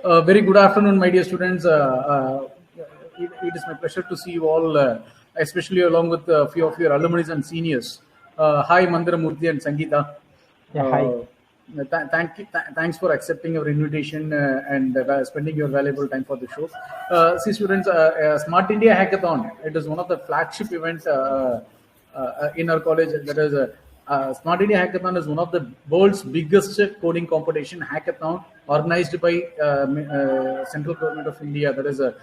Very good afternoon, my dear students. It is my pleasure to see you all, especially along with a few of your alumni and seniors. Hi, Mandramurthy and Sangeeta. Yeah, hi. Thanks for accepting our invitation and spending your valuable time for the show. See, students, Smart India Hackathon. It is one of the flagship events in our college. That is, Smart India Hackathon is one of the world's biggest coding competition hackathon organized by Central Government of India. That is a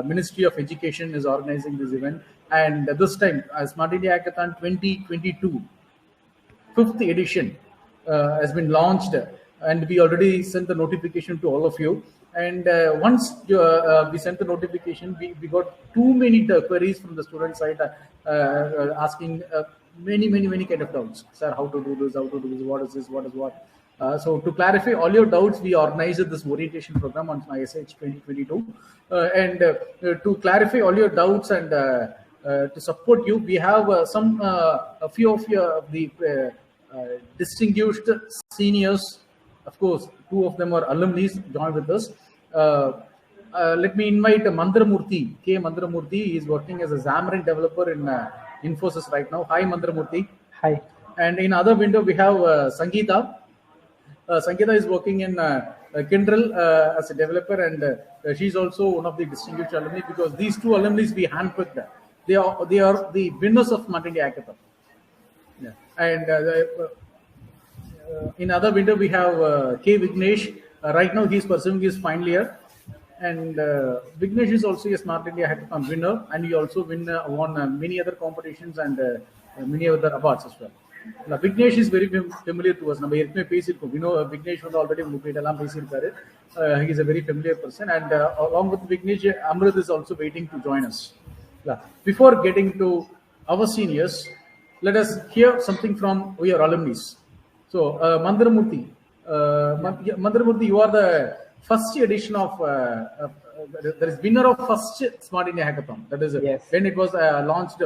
Ministry of Education is organizing this event, and this time Smart India Hackathon 2022, 5th edition has been launched, and we already sent the notification to all of you. And once we sent the notification, we got too many queries from the student side asking many kind of doubts. Sir, how to do this? How to do this? What is this? What is what? So to clarify all your doubts, we organized this orientation program on SIH 2022. And to clarify all your doubts and to support you, we have a few of the distinguished seniors. Of course, two of them are alumni join with us. Let me invite Mandramurthy, K. Mandramurthy. He is working as a Xamarin developer in Infosys right now. Hi, Mandramurthy. Hi. And in other window, we have Sangeeta. Sangeeta is working in Kindle as a developer, and she's also one of the distinguished alumni, because these two alumni we handpicked. They are the winners of Smart India Hackathon. Yeah. And in other window, we have K. Vignesh. Right now, he is pursuing his final year. And Vignesh is also a Smart India Hackathon winner, and he also won many other competitions and many other awards as well. Now, Vignesh is very familiar to us. We know Vignesh was already he is a very familiar person, and along with Vignesh, Amrit is also waiting to join us. Before getting to our seniors, let us hear something from your alumni. So, Mandramurthy, you are the first edition of there is winner of first Smart India Hackathon. That is Yes. When it was launched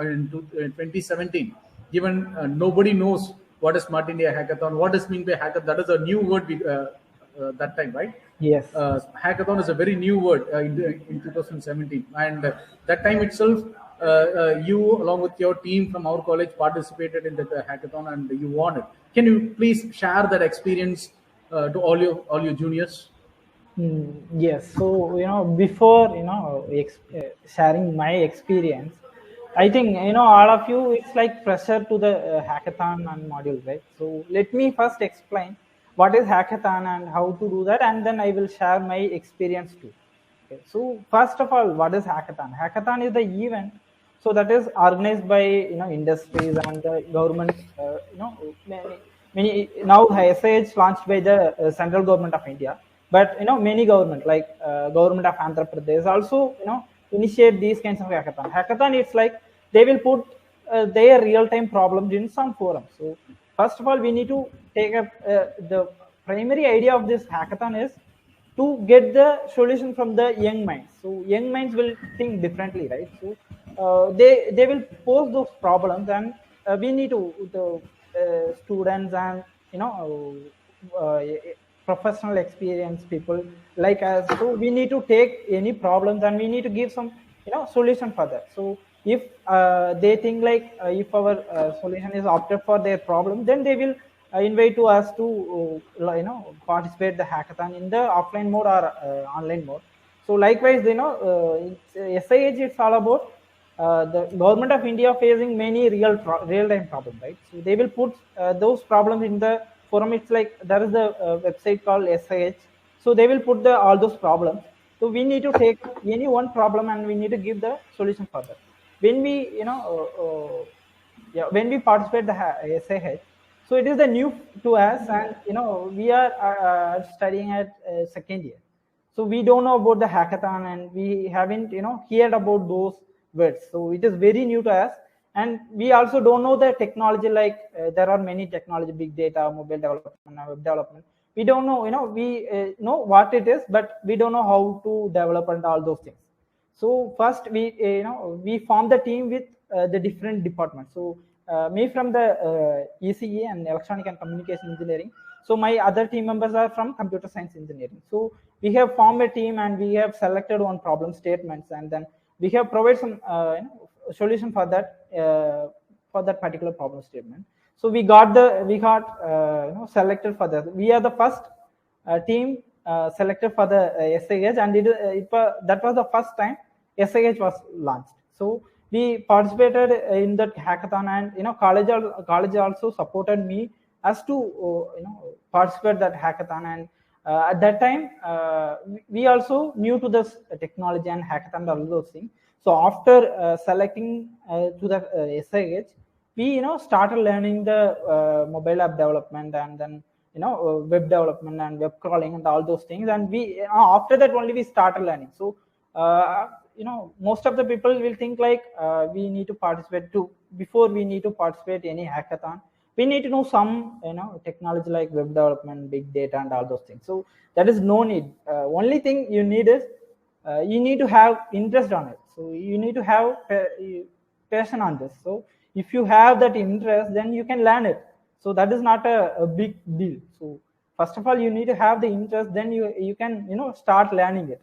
in 2017. Given nobody knows what is Smart India Hackathon, what is mean by hackathon. That is a new word that time, right? Yes. Hackathon is a very new word in 2017, and that time itself, you along with your team from our college participated in that hackathon and you won it. Can you please share that experience to all your juniors? Yes. So before sharing my experience, I think all of you, it's like pressure to the hackathon and module, right? So let me first explain what is hackathon and how to do that, and then I will share my experience too. Okay. So first of all, what is hackathon? Hackathon is the event, so that is organized by industries and the government. Many now SIH launched by the central government of India, but many government like government of Andhra Pradesh also initiate these kinds of hackathon. Hackathon, it's like they will put their real-time problems in some forum. So first of all, we need to take up the primary idea of this hackathon is to get the solution from the young minds. So young minds will think differently, right? So they will pose those problems, and we need to the students and professional experience people like us. So we need to take any problems and we need to give some solution for that. So if they think like if our solution is opted for their problem, then they will invite to us to participate the hackathon in the offline mode or online mode. So likewise, SIH, it's all about the government of India facing many real-time problems, right? So they will put those problems in the forum. It's like there is a website called SIH. So they will put all those problems. So we need to take any one problem and we need to give the solution for that. When we when we participate the SIH, so it is the new to us, and we are studying at second year. So we don't know about the hackathon, and we haven't heard about those words. So it is very new to us, and we also don't know the technology. Like there are many technology, big data, mobile development, web development. We don't know. We know what it is, but we don't know how to develop and all those things. So first we we form the team with the different departments. So me from the ECE and electronic and communication engineering. So my other team members are from computer science engineering. So we have formed a team and we have selected one problem statements, and then we have provided some solution for that particular problem statement. So we got selected for that. We are the first team selected for the SIH, and that was the first time SIH was launched. So we participated in that hackathon, and college also supported me as to participate that hackathon. And at that time we also new to this technology and hackathon, all those things. So after selecting to the SIH, we started learning the mobile app development, and then web development and web crawling and all those things. And we after that only we started learning. So most of the people will think like we need to participate before we need to participate any hackathon, we need to know some technology like web development, big data, and all those things. So that is no need. Only thing you need is you need to have interest on it. So you need to have passion on this. So if you have that interest, then you can learn it. So that is not a big deal. So first of all, you need to have the interest, then you can start learning it.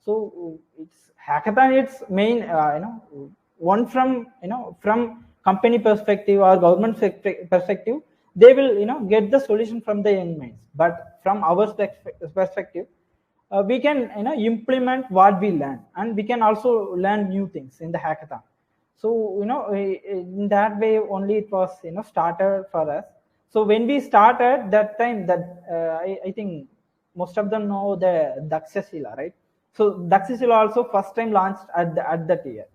So it's hackathon, it's main one from from company perspective or government perspective, they will get the solution from the young minds. But from our perspective, we can implement what we learn, and we can also learn new things in the hackathon. So in that way only it was started for us. So when we started that time, that I think most of them know the Dakshashila, right? So Dakshashila also first time launched at that year.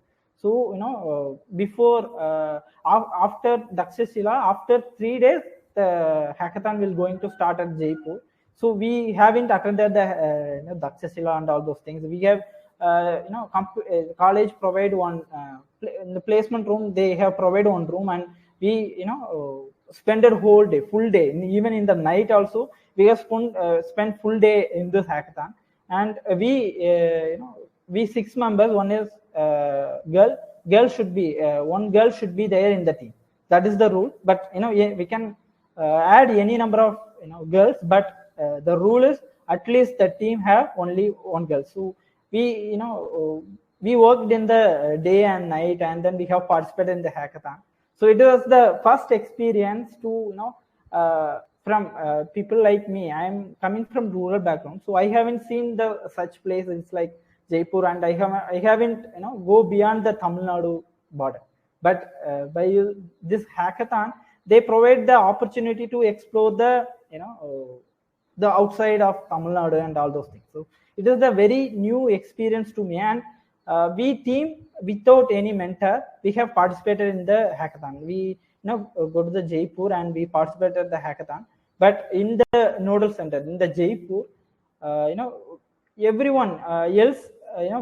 So before after Dakshashila, after 3 days the hackathon will going to start at Jaipur. So we haven't attended the Dakshashila and all those things. We have college provide one in the placement room, they have provided one room, and we spend a whole day, full day, even in the night also we have spent full day in this hackathon. And we 6 members, one is girl should be one girl should be there in the team. That is the rule. But we can add any number of girls, but the rule is at least the team have only one girl. So we worked in the day and night, and then we have participated in the hackathon. So it was the first experience to from people like me. I am coming from rural background, so I haven't seen the such places like Jaipur, and I haven't go beyond the Tamil Nadu border. But by this hackathon, they provide the opportunity to explore the the outside of Tamil Nadu and all those things. So it is a very new experience to me. And we team without any mentor, we have participated in the hackathon. We go to the Jaipur and we participated in the hackathon. But in the nodal center in the Jaipur, everyone else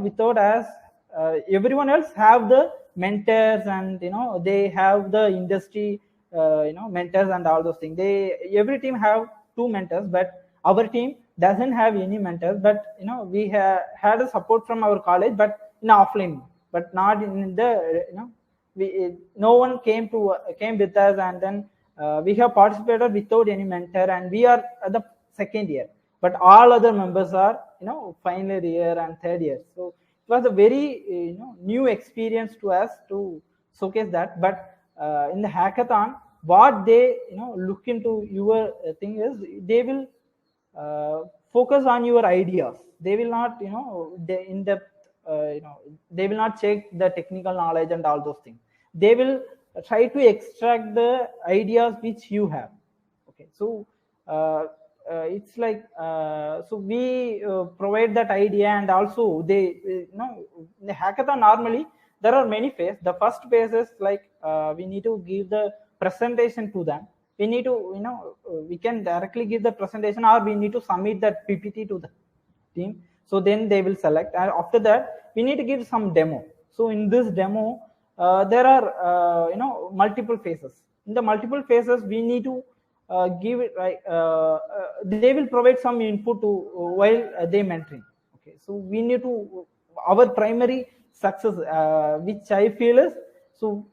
without us, everyone else have the mentors, and they have the industry mentors and all those things. Every team have 2 mentors, but our team doesn't have any mentors. But we had a support from our college, but in offline, but not in the no one came with us. And then we have participated without any mentor, and we are at the 2nd year, but all other members are final year and 3rd year. So it was a very new experience to us to showcase that. But in the hackathon, what they look into your thing is they will focus on your ideas. They will not in depth they will not check the technical knowledge and all those things. They will try to extract the ideas which you have. Okay, so it's like so we provide that idea, and also they in the hackathon normally there are many phases. The first phase is like we need to give the presentation to them. We need to we can directly give the presentation, or we need to submit that PPT to the team. So then they will select, and after that we need to give some demo. So in this demo there are multiple phases. In the multiple phases we need to give it like they will provide some input to while they mentoring. Okay, so we need to our primary success which I feel is, so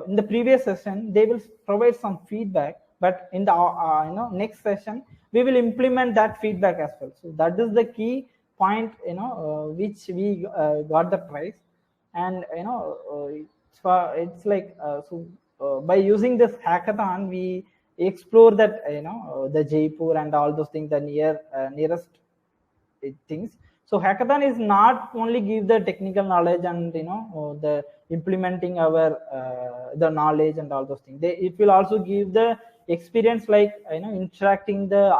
in the previous session they will provide some feedback, but in the next session we will implement that feedback as well. So that is the key point, which we got the prize. And it's like by using this hackathon, we explore that the Jaipur and all those things, the nearest things. So hackathon is not only give the technical knowledge and the implementing our the knowledge and all those things. It will also give the experience, like interacting the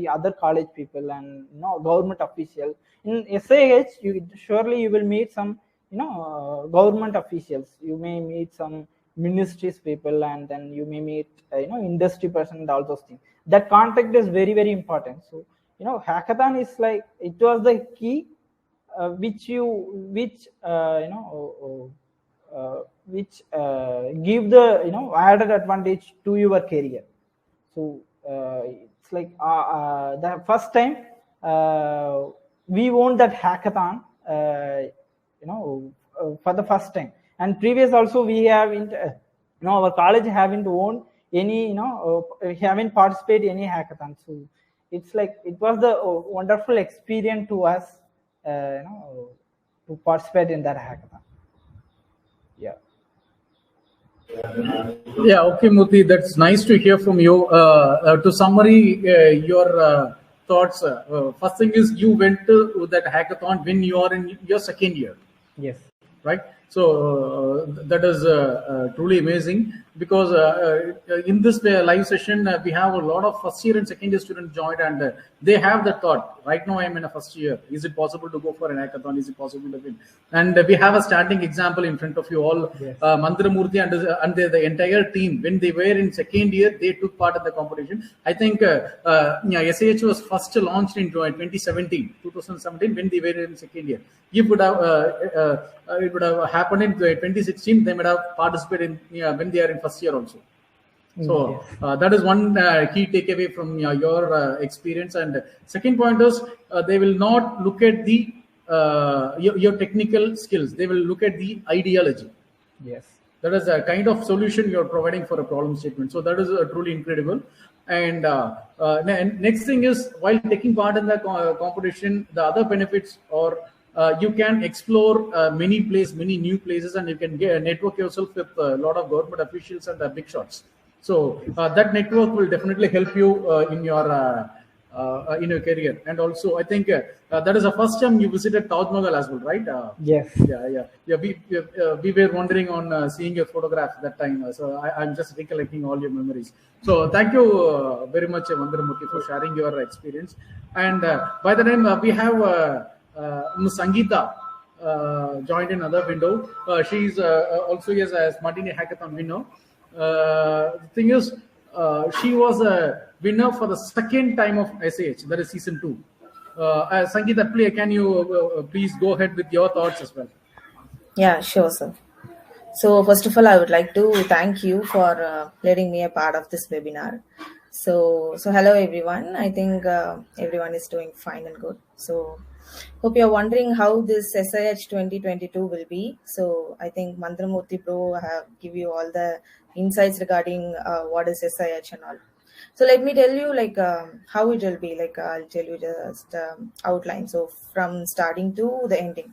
other college people and government officials. In SIH, you will meet some government officials. You may meet some ministries people, and then you may meet industry person and all those things. That contact is very, very important. So hackathon is like, it was the key which give the added advantage to your career. So it's like the first time we won that hackathon for the first time. And previous also we haven't our college haven't won any haven't participated in any hackathon. So it's like, it was the wonderful experience to us to participate in that hackathon. Yeah. Yeah, okay, Murthy, that's nice to hear from you. To summary your thoughts, first thing is, you went to that hackathon when you are in your second year. Yes. Right? So that is truly amazing, because in this live session we have a lot of first year and second year students joined, and they have the thought, right now I am in a first year, is it possible to go for an hackathon, is it possible to win? And we have a standing example in front of you all. Yes. Mandramurthy and the entire team, when they were in second year, they took part in the competition. I think SIH was first launched in 2017 when they were in second year. It would have happened in 2016, they might have participated in when they are in first year also. So that is one key takeaway from your experience. And second point is, they will not look at the your technical skills, they will look at the ideology. Yes. That is a kind of solution you are providing for a problem statement. So that is truly incredible. And next thing is, while taking part in the competition, the other benefits are, you can explore many new places, and you can network yourself with a lot of government officials and big shots. So that network will definitely help you in your career. And also, I think that is the first time you visited Taj Mahal as well, right? Yes. Yeah. We were wondering on seeing your photograph that time. So I'm just recollecting all your memories. So thank you very much, Mandramurthy, for sharing your experience. And by the time we have Ms. Sangeeta joined in another window. She's also a Smart India Hackathon winner. The thing is, she was a winner for the second time of SIH, that is season 2. Sangeeta, can you please go ahead with your thoughts as well? Yeah, sure, sir. So first of all, I would like to thank you for letting me a part of this webinar. So hello everyone. I think everyone is doing fine and good. So hope you're wondering how this SIH 2022 will be. So I think Mandramurthy Bro have give you all the insights regarding what is SIH and all. So let me tell you how it will be. I'll tell you just outline. So from starting to the ending.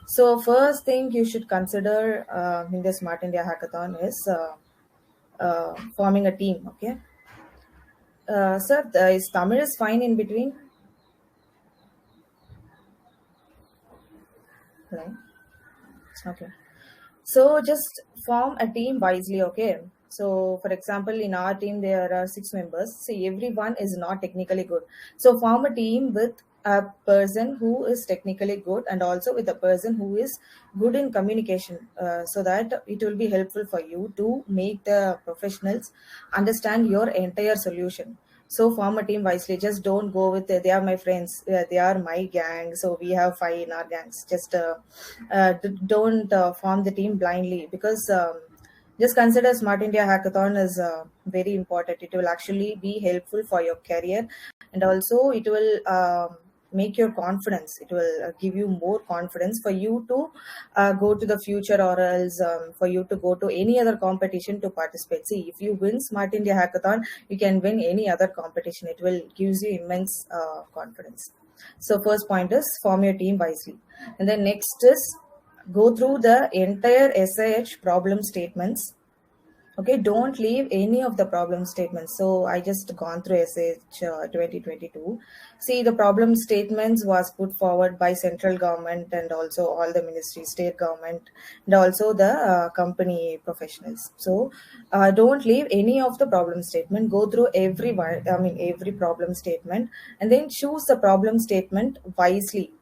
So first thing you should consider in the Smart India Hackathon is forming a team. Okay. Sir, is Tamil is fine in between? Hello? Okay. So just form a team wisely, okay? So for example, in our team, there are 6 members. See, everyone is not technically good. So form a team with a person who is technically good and also with a person who is good in communication, so that it will be helpful for you to make the professionals understand your entire solution. So form a team wisely. Just don't go with they are my friends, they are my gang, so we have 5 in our gangs. Just don't form the team blindly, because just consider Smart India Hackathon is very important. It will actually be helpful for your career, and also it will make your confidence. It will give you more confidence for you to go to the future, or else for you to go to any other competition to participate. See, if you win Smart India Hackathon, you can win any other competition. It will gives you immense confidence. So first point is form your team wisely. And then next is go through the entire SIH problem statements. Okay, don't leave any of the problem statements. So I just gone through SIH 2022. See, the problem statements was put forward by central government and also all the ministries, state government, and also the company professionals. So don't leave any of the problem statement. Go through every problem statement, and then choose the problem statement wisely.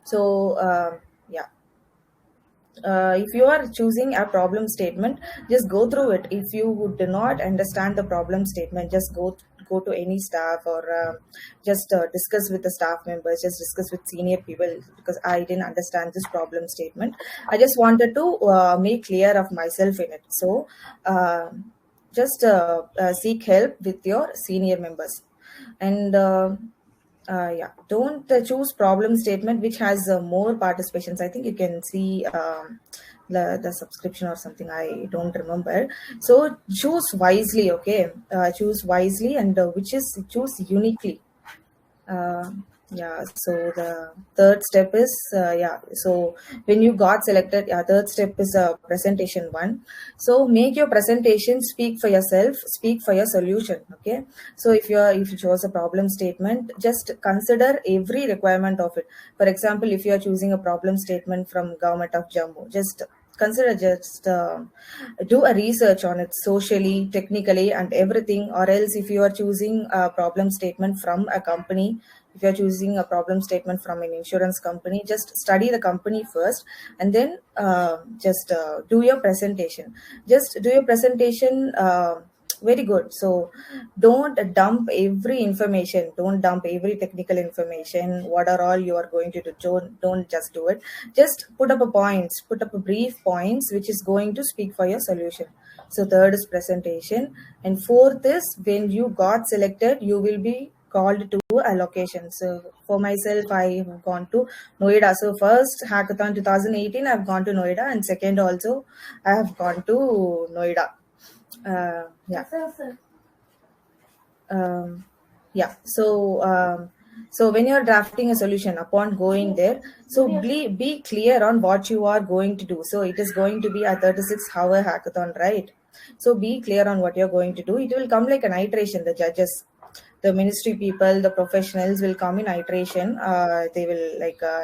So yeah. If you are choosing a problem statement, just go through it. If you do not understand the problem statement, just go to any staff, or just discuss with the staff members, just discuss with senior people, because I didn't understand this problem statement. I just wanted to make clear of myself in it. So just seek help with your senior members. And yeah, don't choose problem statement which has more participations. I think you can see the subscription or something. I don't remember. So choose wisely. Okay, choose wisely, and choose uniquely. Yeah, so the third step is so when you got selected, third step is presentation one. So make your presentation speak for yourself, speak for your solution. Okay, so if you chose a problem statement, just consider every requirement of it. For example, if you are choosing a problem statement from government of Jammu, just do a research on it socially, technically, and everything. Or else if you are choosing a problem statement from a company, if you're choosing a problem statement from an insurance company, just study the company first, and then just do your presentation. Just do your presentation very good. So don't dump every information, don't dump every technical information, what are all you are going to do. Don't just do it. Just put up a brief points which is going to speak for your solution. So third is presentation, and fourth is when you got selected, you will be called to a location. So for myself, I have gone to Noida. So first hackathon 2018, I've gone to Noida, and second also I have gone to Noida. So when you're drafting a solution, upon going there, so be clear on what you are going to do. So it is going to be a 36-hour hackathon, right? So be clear on what you're going to do. It will come like an iteration. The judges, the ministry people, the professionals will come in iteration. They will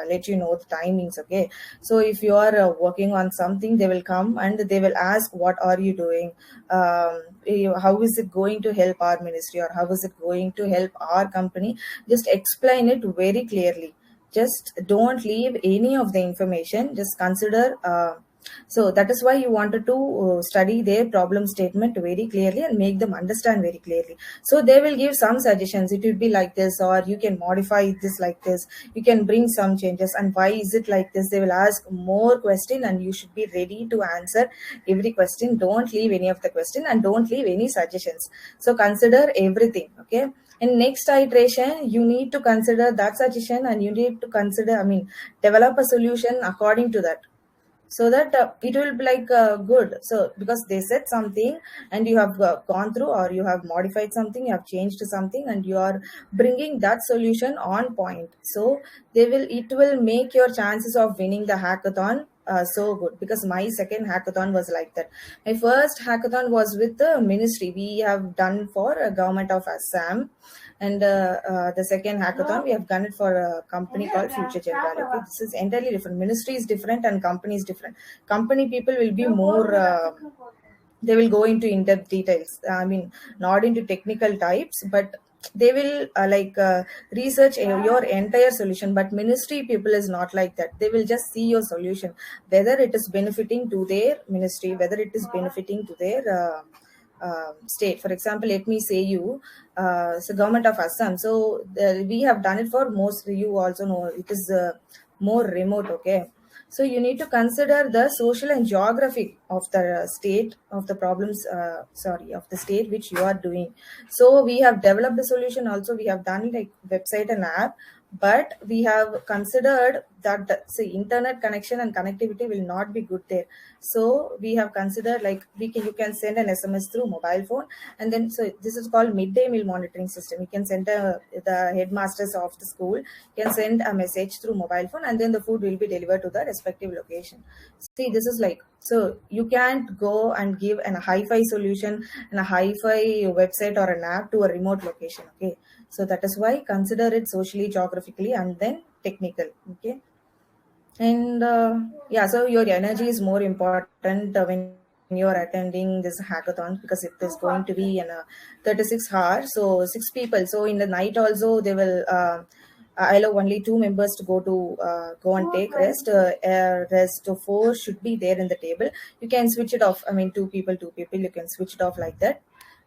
let you know the timings. Okay, so if you are working on something, they will come and they will ask, what are you doing? How is it going to help our ministry, or how is it going to help our company? Just explain it very clearly. Just don't leave any of the information. Just consider so that is why you wanted to study their problem statement very clearly and make them understand very clearly. So they will give some suggestions. It will be like this, or you can modify this like this. You can bring some changes. And why is it like this? They will ask more question, and you should be ready to answer every question. Don't leave any of the question, and don't leave any suggestions. So consider everything. Okay. In next iteration, you need to consider that suggestion, and you need to consider, develop a solution according to that. So that it will be good. So because they said something, and you have gone through, or you have modified something, you have changed something, and you are bringing that solution on point. So it will make your chances of winning the hackathon so good. Because my second hackathon was like that. My first hackathon was with the ministry. We have done for government of Assam. And the second hackathon, we have done it for a company called CITChennai. Okay, this is entirely different. Ministry is different and company is different. Company people will be more, they will go into in-depth details. Not into technical types, but they will research your entire solution. But ministry people is not like that. They will just see your solution, whether it is benefiting to their ministry, whether it is benefiting to their state. For example, let me say you, so government of Assam. So we have done it for most, you also know it is more remote. Okay, so you need to consider the social and geographic of the state, of the problems, of the state which you are doing. So we have developed the solution also. We have done like website and app but we have considered that say internet connection and connectivity will not be good there. So we have considered like you can send an SMS through mobile phone, and then so this is called midday meal monitoring system. You can send the headmasters of the school can send a message through mobile phone, and then the food will be delivered to the respective location. See, this is like, so you can't go and give a hi-fi solution and a hi-fi website or an app to a remote location. Okay, so that is why consider it socially, geographically, and then technical. Okay, and yeah, so your energy is more important when you're attending this hackathon, because it is going to be in a 36 hours, so 6 people. So in the night also they will allow only 2 members to go and take rest. Rest of 4 should be there in the table. You can switch it off. I mean, 2 people, you can switch it off like that.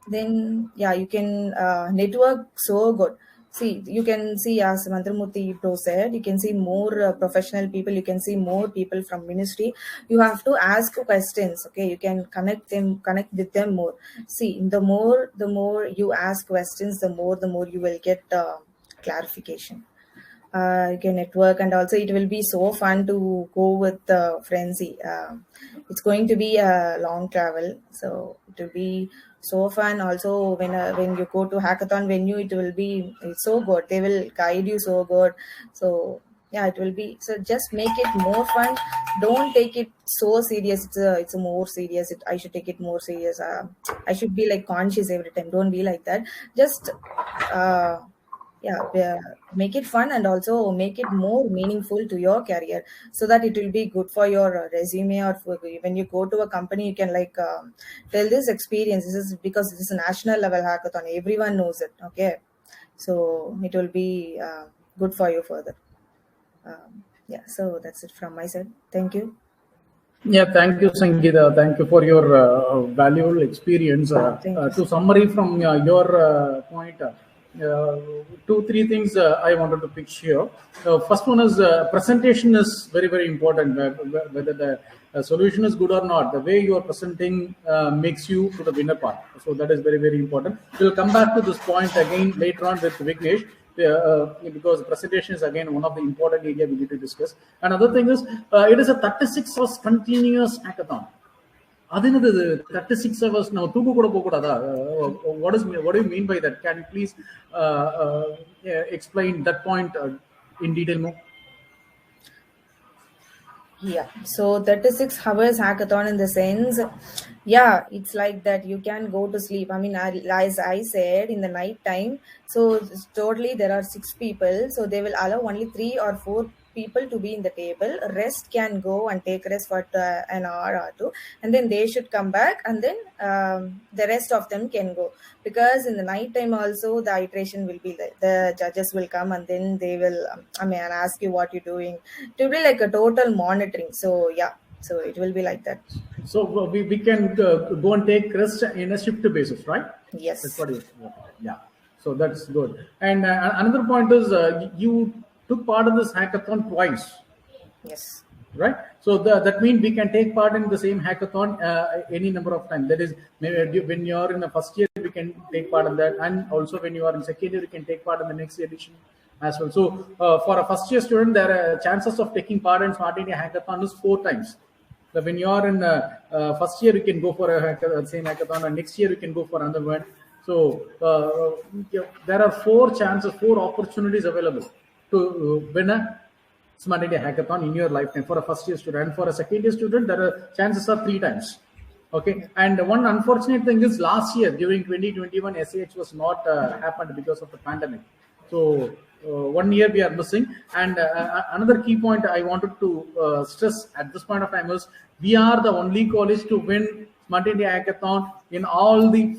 Then yeah, you can network so good. See, you can see, as Mantramurthy Bro said, you can see more professional people. You can see more people from ministry. You have to ask questions. Okay, you can connect with them more. See, the more you ask questions, the more you will get clarification. You can network, and also it will be so fun to go with friends. It's going to be a long travel, so it will be so fun. Also, when you go to hackathon venue, it's so good. They will guide you so good. So yeah, it will be. So just make it more fun. Don't take it so serious. It's a more serious. I should take it more serious. I should be like conscious every time. Don't be like that. Just make it fun, and also make it more meaningful to your career, so that it will be good for your resume, or when you go to a company, you can like tell this experience. This is because this is a national level hackathon. Everyone knows it. Okay, so it will be good for you further. So that's it from my side. Thank you. Yeah, thank you, Sangeeta. Thank you for your valuable experience. To summary from your point, 2-3 things I wanted to pitch here. First one is presentation is very, very important. Whether the solution is good or not, the way you are presenting makes you to the winner part. So that is very, very important. We'll come back to this point again later on with Vignesh. Because presentation is again one of the important area we need to discuss. Another thing is it is a 36 hours continuous hackathon. 36 hours now. What do you mean by that? Can you please explain that point in detail more? Yeah, so 36 hours hackathon, in the sense, yeah, it's like that you can go to sleep. I mean, as I said, in the night time, so totally there are 6 people, so they will allow only 3 or 4 people to be in the table. Rest can go and take rest for an hour or 2, and then they should come back, and then the rest of them can go, because in the night time also the iteration will be like, the judges will come, and then they will ask you what you're doing. It will be like a total monitoring. So yeah, so it will be like that. So we can go and take rest in a shift basis, right? Yes. That's what yeah. So that's good. And another point is you took part in this hackathon twice. Yes. Right. So that means we can take part in the same hackathon any number of times. That is, maybe when you are in the first year, we can take part in that, and also when you are in second year, you can take part in the next edition as well. So for a first year student, there are chances of taking part in Smart India Hackathon is 4 times. So when you are in first year, you can go for a same hackathon, and next year you can go for another one. So there are 4 chances, 4 opportunities available to win a Smart India Hackathon in your lifetime for a first year student. And for a second year student, there are chances are 3 times. Okay. And one unfortunate thing is last year during 2021, SIH was not happened because of the pandemic. So 1 year we are missing. And another key point I wanted to stress at this point of time is we are the only college to win Smart India Hackathon in all the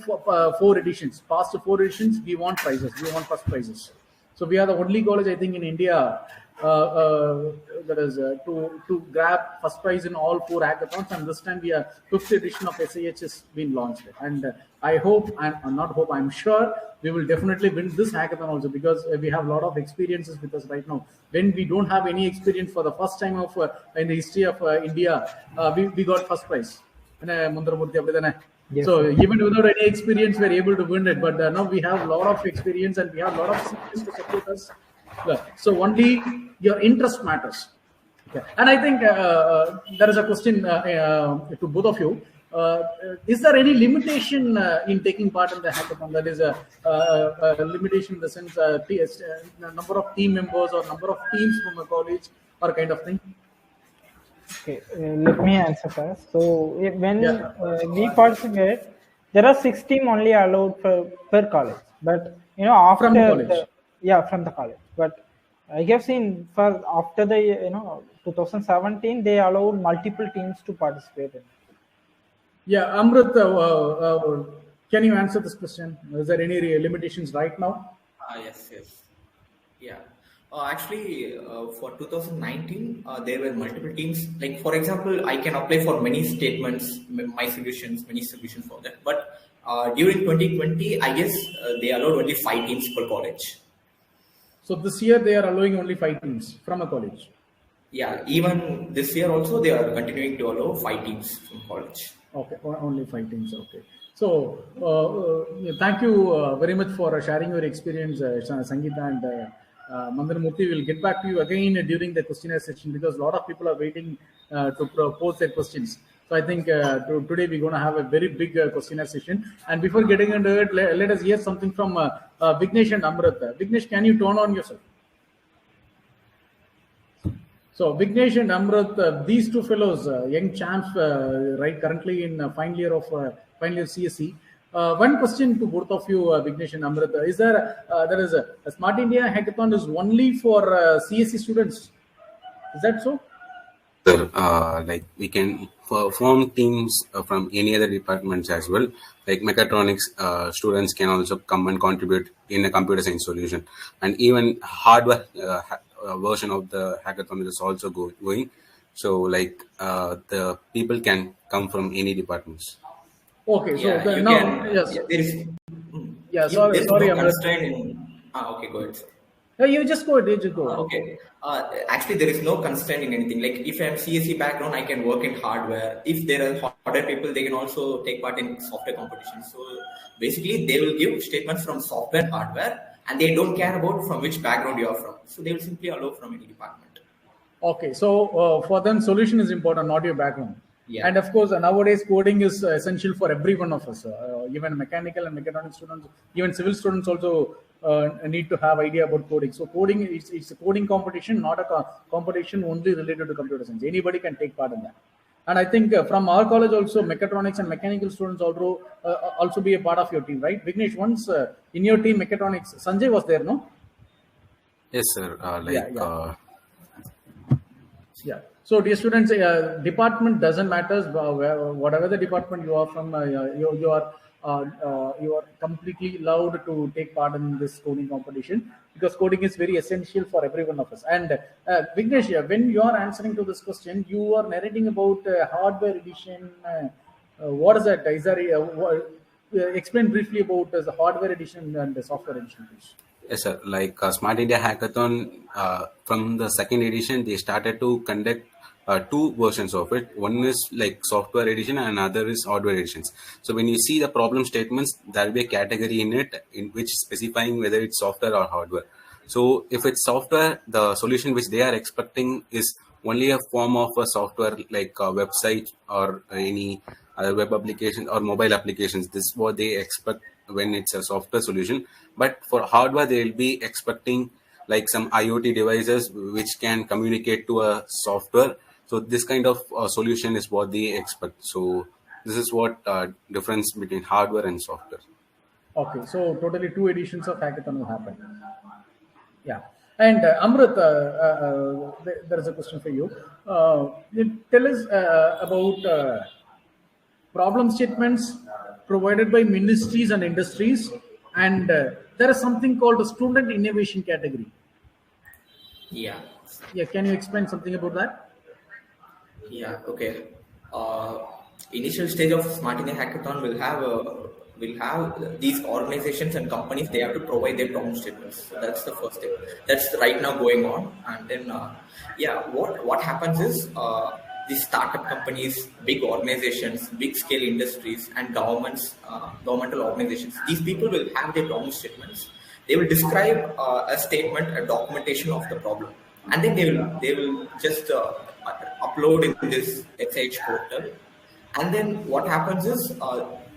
4 editions. Past 4 editions, we won prizes. We won first prizes. So we are the only college, I think, in India that is to grab first prize in all 4 hackathons. And this time we are 5th edition of SIH has been launched. And I hope, and not hope, I'm sure we will definitely win this hackathon also, because we have a lot of experiences with us right now. When we don't have any experience, for the first time of in the history of India, we got first prize. Yes. So even without any experience, we're able to win it. But now we have a lot of experience, and we have a lot of seniors to support us. So only your interest matters. Okay. And I think there is a question to both of you. Is there any limitation in taking part in the hackathon? That is a limitation in the sense number of team members or number of teams from a college or kind of thing? Okay, let me answer first. So when we participate, there are 6 teams only allowed per college. But after from the college. From the college. But I have seen after the 2017 they allowed multiple teams to participate in. Yeah, Amrit, can you answer this question? Is there any limitations right now? Yes. Yeah. Actually, for 2019, there were multiple teams. Like, for example, I can apply for many statements, many solutions for that. But during 2020, I guess they allowed only 5 teams per college. So this year they are allowing only 5 teams from a college. Yeah, even this year also they are continuing to allow 5 teams from college. Okay, only 5 teams. Okay. So thank you very much for sharing your experience, Sangeeta and Mandanamurthy. Will get back to you again during the questionnaire session because a lot of people are waiting to pose their questions. So I think today we're going to have a very big questionnaire session. And before getting into it, let us hear something from Vignesh and Amrit. Vignesh, can you turn on yourself? So Vignesh and Amrit, these two fellows, young champs, right, currently in final year CSE. One question to both of you, Vignesh and Amrit. Is there is a Smart India Hackathon is only for CSE students? Is that so? Sir, like we can form teams from any other departments as well. Like mechatronics students can also come and contribute in a computer science solution, and even hardware version of the hackathon is also going. So like the people can come from any departments. Okay, so yes. Sorry, no constraint okay, go ahead. You just go. Okay. Actually, there is no constraint in anything. Like if I'm CSE background, I can work in hardware. If there are hardware people, they can also take part in software competitions. So basically, they will give statements from software and hardware, and they don't care about from which background you are from. So they will simply allow from any department. Okay, so for them, solution is important, not your background. Yeah. And of course, nowadays coding is essential for every one of us. Even mechanical and mechatronics students, even civil students also need to have idea about coding. So coding it's a coding competition, not a competition only related to computer science. Anybody can take part in that. And I think from our college also, mechatronics and mechanical students also be a part of your team, right? Vignesh, once in your team, mechatronics, Sanjay was there, no? Yes, sir. Yeah. So, dear students, department doesn't matter. Whatever the department you are from, you are completely allowed to take part in this coding competition because coding is very essential for every one of us. And Vignesh, when you are answering to this question, you are narrating about hardware edition. What is that? Explain briefly about the hardware edition and the software edition, please. Yes, sir. Like Smart India Hackathon, from the second edition, they started to conduct 2 versions of it. One is like software edition and another is hardware editions. So when you see the problem statements, there will be a category in it in which specifying whether it's software or hardware. So if it's software, the solution which they are expecting is only a form of a software like a website or any other web application or mobile applications. This is what they expect when it's a software solution. But for hardware, they will be expecting like some IoT devices which can communicate to a software. So this kind of solution is what they expect. So this is what difference between hardware and software. Okay, so totally 2 editions of hackathon will happen. Yeah, and Amrit, there is a question for you. Tell us about problem statements provided by ministries and industries, and there is something called a student innovation category. Yeah. Can you explain something about that? Yeah. Okay. Initial stage of Smart India Hackathon will have these organizations and companies. They have to provide their problem statements. So that's the first step. That's right now going on. And then, what happens is these startup companies, big organizations, big scale industries, and governmental organizations. These people will have their problem statements, they will describe a statement, a documentation of the problem, and then they will just upload in this SIH portal. And then what happens is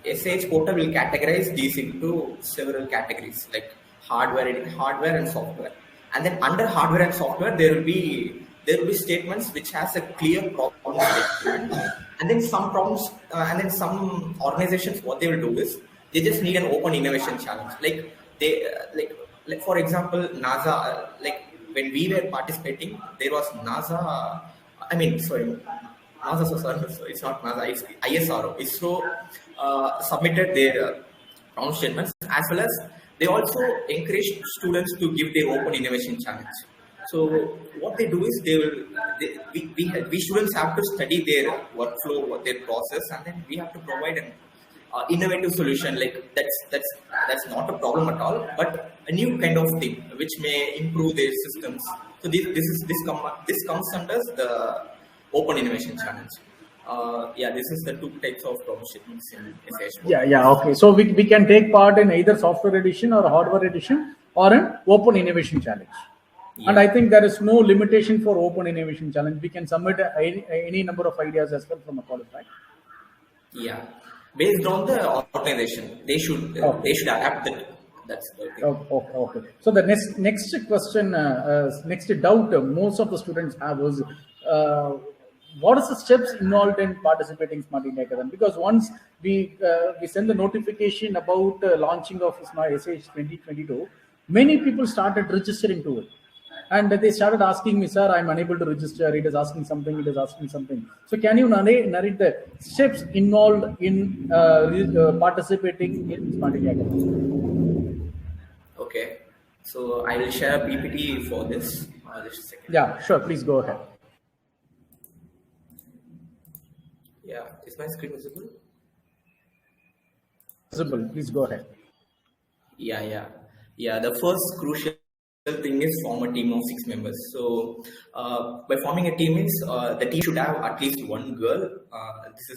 SIH portal will categorize these into several categories like hardware and software. And then under hardware and software, there will be statements which has a clear problem statement. And then some problems, and then some organizations, what they will do is they just need an open innovation challenge. Like they, like for example, NASA. Like when we were participating, there was NASA. NASA. So it's not NASA. It's ISRO. ISRO submitted their problem statements, as well as they also encourage students to give their open innovation challenge. So what they do is we students have to study their workflow, their process, and then we have to provide an innovative solution. Like that's not a problem at all, but a new kind of thing which may improve their systems. So this comes under the open innovation challenge. This is the two types of problem statements in SIH. Okay. So we can take part in either software edition or hardware edition or an open innovation challenge. Yeah. And I think there is no limitation for open innovation challenge. We can submit any number of ideas as well from a college, right? Yeah, based on the organization, they should adapt that. That's the thing. Okay. So the next question, next doubt most of the students have is, what is the steps involved in participating Smart India Hackathon? Because once we send the notification about launching of SIH 2022, many people started registering to it. And they started asking me, sir, I'm unable to register. It is asking something. So can you narrate the steps involved in participating in Smart India Hackathon? Okay. So I will share a PPT for this. Just a second. Yeah, sure. Please go ahead. Yeah. Is my screen visible? Visible. Please go ahead. Yeah. The first crucial thing is form a team of 6 members. So by forming a team means the team should have at least one girl. This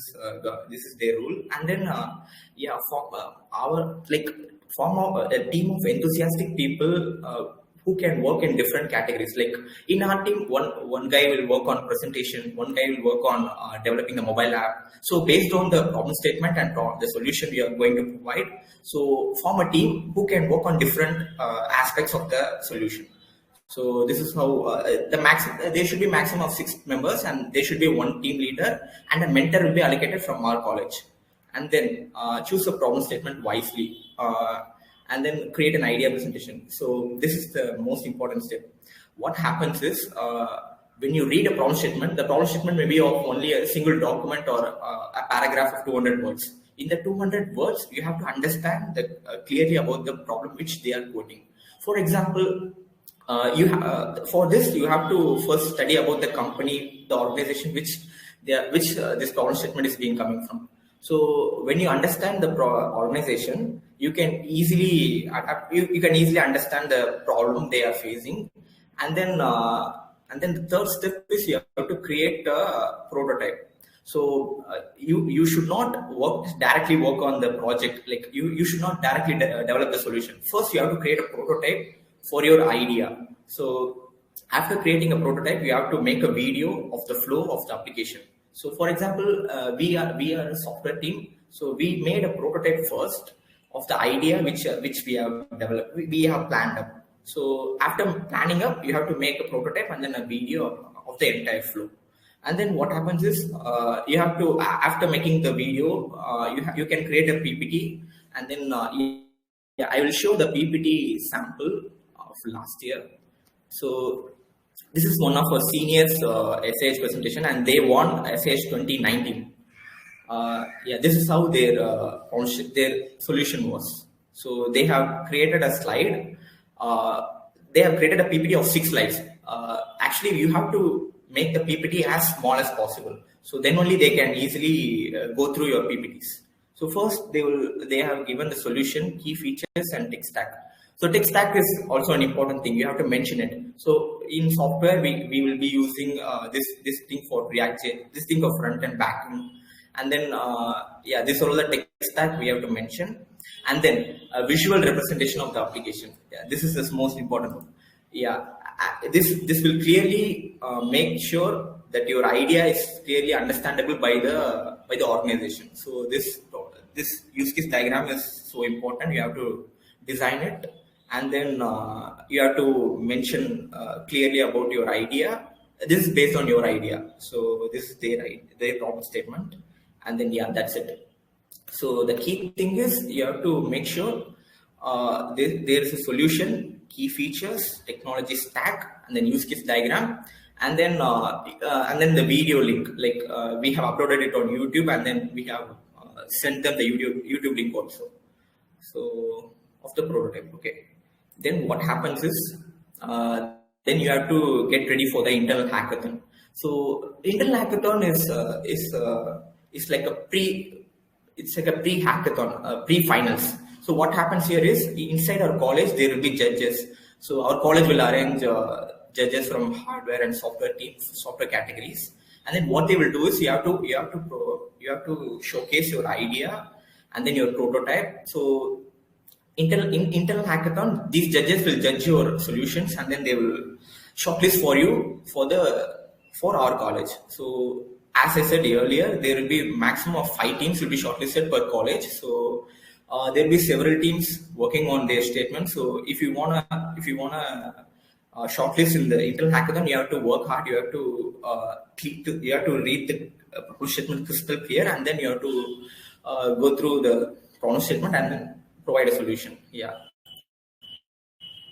is their rule. And then form a team of enthusiastic people who can work in different categories. Like in our team, one guy will work on presentation, one guy will work on developing the mobile app. So based on the problem statement and the solution we are going to provide, so form a team who can work on different aspects of the solution. So this is how there should be maximum of 6 members, and there should be one team leader, and a mentor will be allocated from our college. And then choose a problem statement wisely. And then create an idea presentation. So this is the most important step. What happens is when you read a problem statement, the problem statement may be of only a single document or a paragraph of 200 words. In the 200 words, you have to understand clearly about the problem which they are quoting. For example, for this you have to first study about the company, the organization which this problem statement is being coming from. So when you understand the organization, you can easily understand the problem they are facing, and then the third step is you have to create a prototype. So you should not directly work on the project. Like you should not directly develop the solution. First, you have to create a prototype for your idea. So after creating a prototype, you have to make a video of the flow of the application. So, for example, we are a software team. So we made a prototype first of the idea which we have developed. We have planned up. So after planning up, you have to make a prototype and then a video of the entire flow. And then what happens is you have to, after making the video, you can create a PPT, and then I will show the PPT sample of last year. So this is one of our seniors SIH presentation, and they won SIH 2019. This is how their solution was. So they have created a slide. They have created a PPT of 6 slides. Actually, you have to make the PPT as small as possible. So then only they can easily go through your PPTs. So first they have given the solution, key features, and tech stack. So tech stack is also an important thing. You have to mention it. So in software, we will be using this thing for React, this thing for front and back end. And then, this is all the tech stack we have to mention. and then a visual representation of the application. Yeah, this is the most important one. Yeah, this will clearly make sure that your idea is clearly understandable by the organization. So this use case diagram is so important. You have to design it, and then you have to mention clearly about your idea. This is based on your idea. So this is their problem statement, and then yeah, that's it. So the key thing is you have to make sure there is a solution, key features, technology stack, and then use case diagram, and then the video link. Like we have uploaded it on YouTube, and then we have sent them the YouTube link also. So of the prototype. Okay. Then what happens is then you have to get ready for the internal hackathon. So internal hackathon is like a pre-hackathon, pre-finals. So what happens here is inside our college there will be judges. So our college will arrange judges from hardware and software teams, software categories, and then what they will do is you have to showcase your idea and then your prototype. So internal hackathon, these judges will judge your solutions and then they will shortlist for you for our college. So as I said earlier, there will be maximum of 5 teams will be shortlisted per college. So there will be several teams working on their statement. So if you wanna shortlist in the internal hackathon, you have to work hard. You have to read the proposal statement crystal clear, and then you have to go through the problem statement and then provide a solution. Yeah.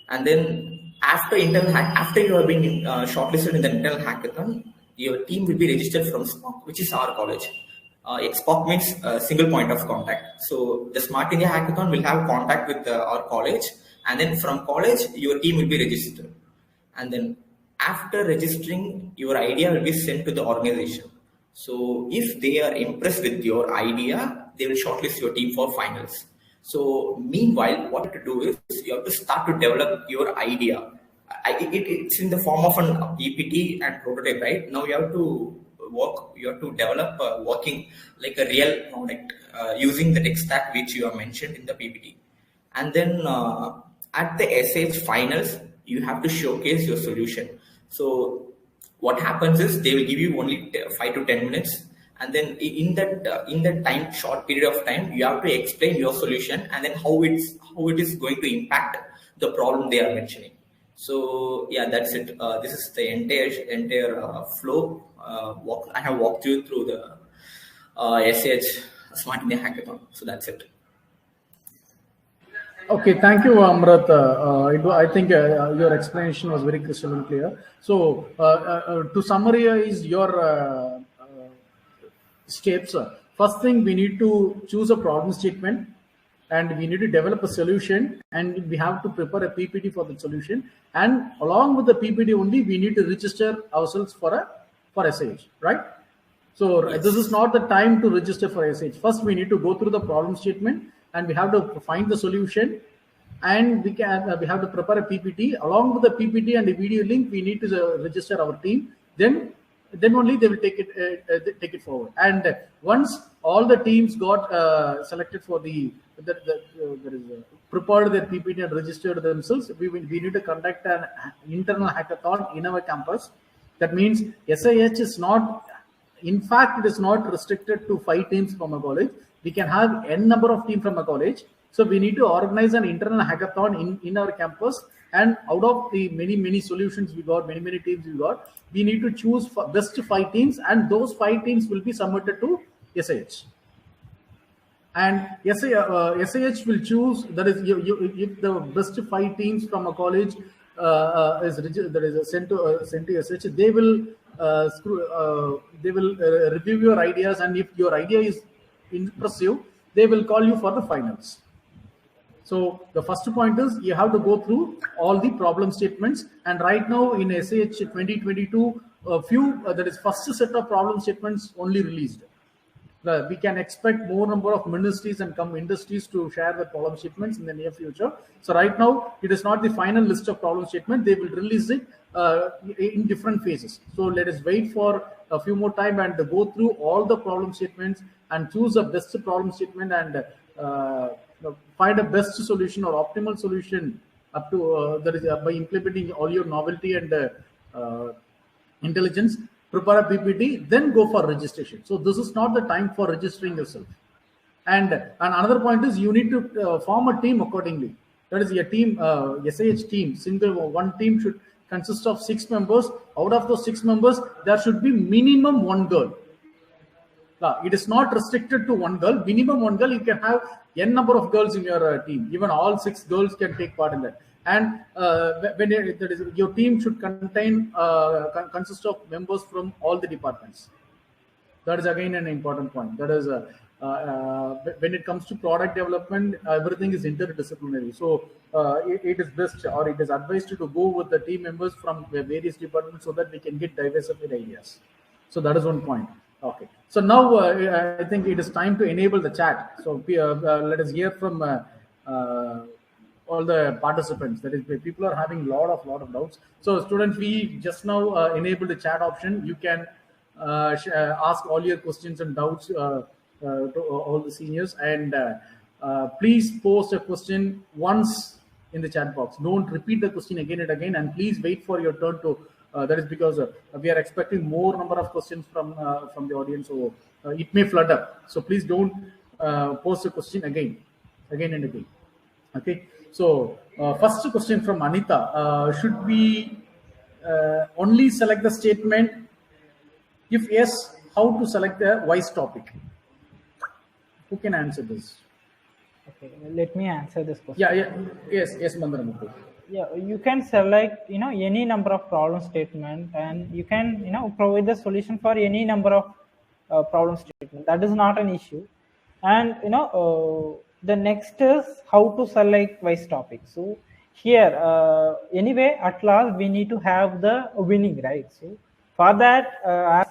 And then after you have been shortlisted in the internal hackathon, your team will be registered from SPOC, which is our college. SPOC means single point of contact. So the Smart India Hackathon will have contact with our college, and then from college, your team will be registered. And then after registering, your idea will be sent to the organization. So if they are impressed with your idea, they will shortlist your team for finals. So meanwhile, what you have to do is you have to start to develop your idea. It's in the form of an PPT and prototype, right? Now you have to develop working like a real product using the tech stack which you have mentioned in the PPT. And then at the SIH finals, you have to showcase your solution. So what happens is they will give you only 5 to 10 minutes. And then in that short period of time, you have to explain your solution and then how it is going to impact the problem they are mentioning. So yeah, that's it. This is the entire flow. I have walked you through the SIH Smart India Hackathon. So that's it. Okay, thank you, Amrit. I think your explanation was very crystal and clear. So to summarize your steps, first thing, we need to choose a problem statement, and we need to develop a solution, and we have to prepare a PPT for the solution. And along with the PPT only, we need to register ourselves for SIH, right? So yes. This is not the time to register for SIH. First, we need to go through the problem statement, and we have to find the solution, and we have to prepare a PPT. Along with the PPT and the video link, we need to register our team. Then only they will take it forward. And once all the teams got selected for prepared their PPT and registered themselves, we need to conduct an internal hackathon in our campus. That means SIH is not, in fact, it is not restricted to 5 teams from a college. We can have n number of teams from a college. So we need to organize an internal hackathon in our campus. And out of the many solutions we got, many teams we got, we need to choose best 5 teams, and those 5 teams will be submitted to SIH. And SIH will choose, that is, if the best 5 teams from a college is sent to SIH, they will review your ideas, and if your idea is impressive, they will call you for the finals. So the first point is you have to go through all the problem statements, and right now in SIH 2022, that is first set of problem statements only released. We can expect more number of ministries and industries to share the problem statements in the near future. So right now it is not the final list of problem statements. They will release it in different phases. So let us wait for a few more time and go through all the problem statements and choose the best problem statement and find a best solution or optimal solution up to that is by implementing all your novelty and intelligence, prepare a PPT, then go for registration. So this is not the time for registering yourself. And another point is you need to form a team accordingly. That is a team, SIH team. One team should consist of 6 members. Out of those 6 members, there should be minimum 1 girl. It is not restricted to 1 girl. Minimum 1 girl. You can have n number of girls in your team. Even all 6 girls can take part in that. And your team should consist of members from all the departments. That is again an important point. That is when it comes to product development, everything is interdisciplinary. So it is best, or it is advised to go with the team members from various departments so that we can get diversified ideas. So that is one point. Okay. So now I think it is time to enable the chat. So let us hear from all the participants. That is, people are having lot of doubts. So students, we just now enabled the chat option. You can ask all your questions and doubts to all the seniors, and please post a question once in the chat box. Don't repeat the question again and again, and please wait for your turn to. That is because we are expecting more number of questions from the audience, so it may flood up. So please don't post a question again and again. Okay. So first question from Anita: should we only select the statement? If yes, how to select the wise topic? Who can answer this? Okay, let me answer this question. Yes, Mandaramuthu. Yeah, you can select any number of problem statement, and you can provide the solution for any number of problem statement. That is not an issue. And the next is how to select wise topic. So here anyway, at last we need to have the winning, right? So for that, as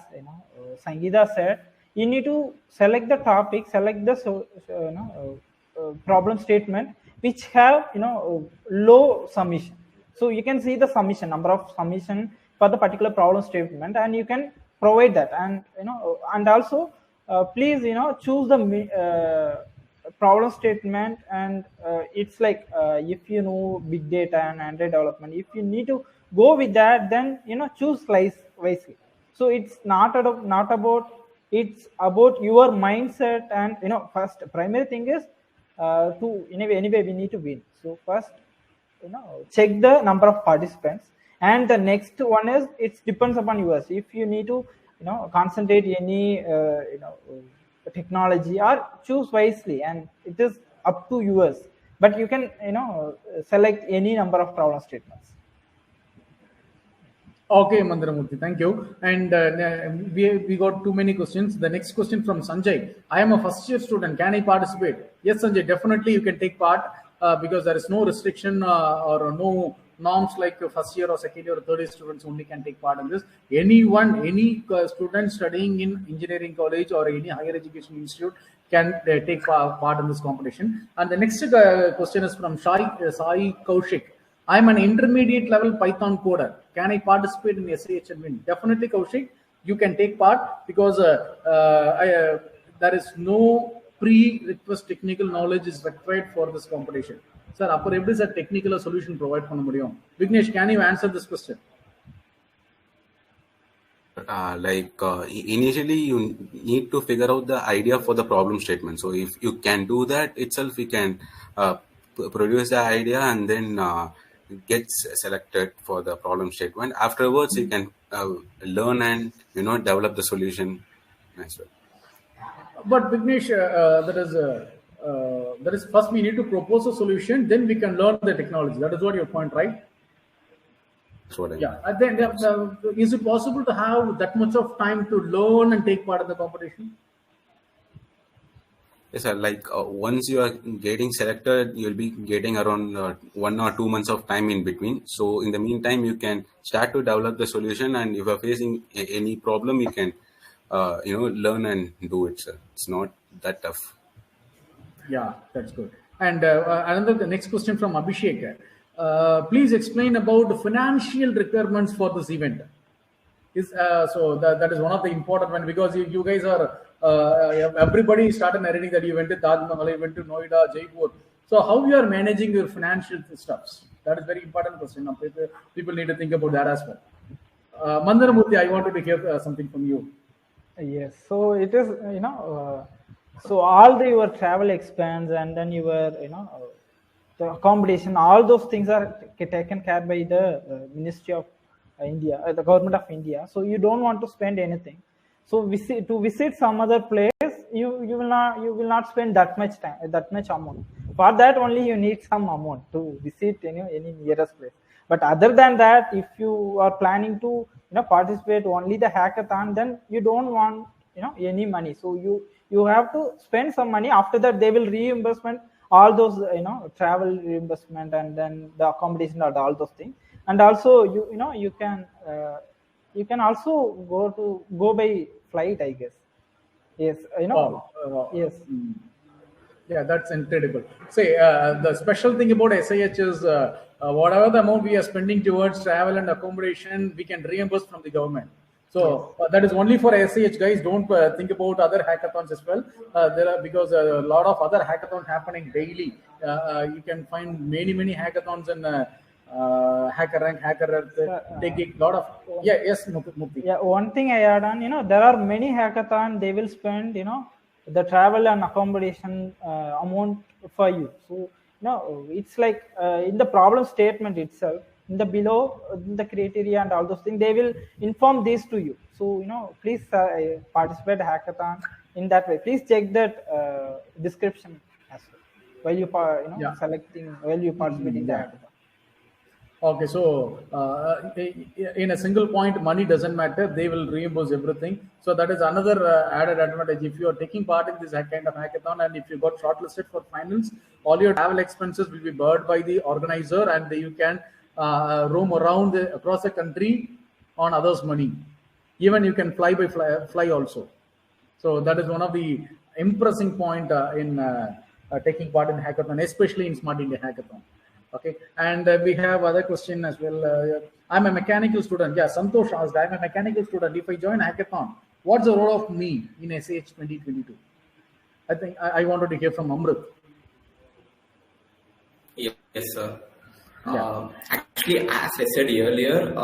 Sangeeta said, you need to select the topic, select the problem statement which have low summation. So you can see the summation, number of summation for the particular problem statement, and you can provide that. And and also please choose the problem statement, and it's like if you know big data and Android development, if you need to go with that, then choose wisely. So it's not about, it's about your mindset. And first primary thing is to anyway we need to win. So first check the number of participants, and the next one is it depends upon yours. If you need to concentrate any technology, or choose wisely, and it is up to yours. But you can select any number of problem statements. Okay, Mandaramurthy, thank you. And we got too many questions. The next question from Sanjay: I am a first year student. Can I participate? Yes, Sanjay, definitely you can take part because there is no restriction or no norms like first year or second year or third year students only can take part in this. Any student studying in engineering college or any higher education institute can take part in this competition. And the next question is from Sai Kaushik: I am an intermediate level Python coder. Can I participate in SIH and win? Definitely, Kaushik, you can take part because there is no pre-request technical knowledge is required for this competition. Sir, appo eppadi sir technical solution provide panna mudiyum? Vignesh, can you answer this question? Initially you need to figure out the idea for the problem statement. So if you can do that itself, you can produce the idea and then gets selected for the problem statement. Afterwards, you can learn and develop the solution as well. But Vignesh, that is first we need to propose a solution, then we can learn the technology. That is what your point, right? That's what I mean. Yeah. And then is it possible to have that much of time to learn and take part in the competition? Yes, sir. Once you are getting selected, you'll be getting around 1 or 2 months of time in between. So in the meantime, you can start to develop the solution, and if you're facing any problem, you can learn and do it, sir. It's not that tough. Yeah, that's good. And the next question from Abhishek: please explain about the financial requirements for this event. Is so that is one of the important one, because you guys are everybody started narrating that you went to Taj Mahal, you went to Noida, Jaipur. So how you are managing your financial stuffs? That is very important question. Now, people need to think about that as well. Mandaramurthy, I wanted to hear something from you. Yes, so it is, so all your travel expense and then your, the accommodation, all those things are taken care by the Ministry of India, the government of India. So you don't want to spend anything. So to visit some other place, you will not spend that much time, that much amount. For that only you need some amount to visit any nearest place. But other than that, if you are planning to participate only the hackathon, then you don't want any money. So you have to spend some money. After that, they will reimbursement all those travel reimbursement and then the accommodation and all those things. And also you can also go by flight, I guess. Yes, yes. Yeah, that's incredible. Say, the special thing about SIH is whatever the amount we are spending towards travel and accommodation, we can reimburse from the government. So that is only for SIH, guys. Don't think about other hackathons as well. There are, because a lot of other hackathons happening daily. You can find many hackathons in Hacker Rank, Hacker Earth. They get a lot of yes, Mukti. Yeah, one thing I add on, there are many hackathons. They will spend the travel and accommodation amount for you. So it's like in the problem statement itself, in the below, in the criteria and all those things, they will inform these to you. So please participate hackathon in that way. Please check that description as well while you selecting, while you participating in the hackathon. Okay, so in a single point, money doesn't matter. They will reimburse everything. So that is another added advantage. If you are taking part in this kind of hackathon and if you got shortlisted for finals, all your travel expenses will be borne by the organizer, and you can roam around across the country on others' money. Even you can fly also. So that is one of the impressing point in taking part in hackathon, especially in Smart India Hackathon. Okay, and we have other question as well. I'm a mechanical student. Yeah, Santosh asked, I'm a mechanical student. If I join hackathon, what's the role of me in SIH 2022? I think I wanted to hear from Amrit. Yes, sir. Actually, as I said earlier,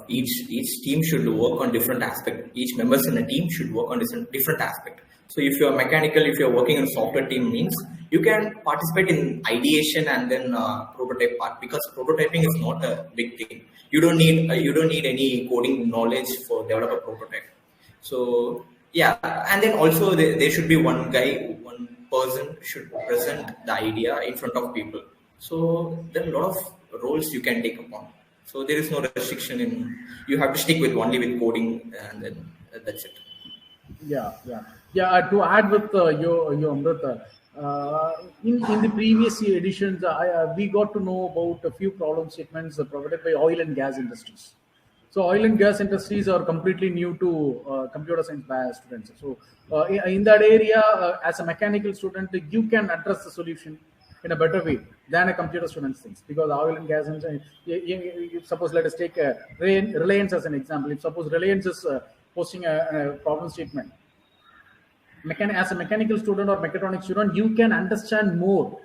each team should work on different aspects. Each members in a team should work on different aspects. So if you're mechanical, if you're working in software team, means you can participate in ideation and then prototype part, because prototyping is not a big thing. You don't need any coding knowledge for develop a prototype. So yeah, and then also there should be one person should present the idea in front of people. So there are a lot of roles you can take upon. So there is no restriction in, you have to stick with only with coding, and then that's it. Yeah. To add with your Amrita, in the previous editions, we got to know about a few problem statements provided by oil and gas industries. So oil and gas industries are completely new to computer science students. So in that area, as a mechanical student, you can address the solution in a better way than a computer student thinks, because oil and gas, suppose let us take Reliance as an example. If suppose Reliance is posting a problem statement, as a mechanical student or mechatronics student, you can understand more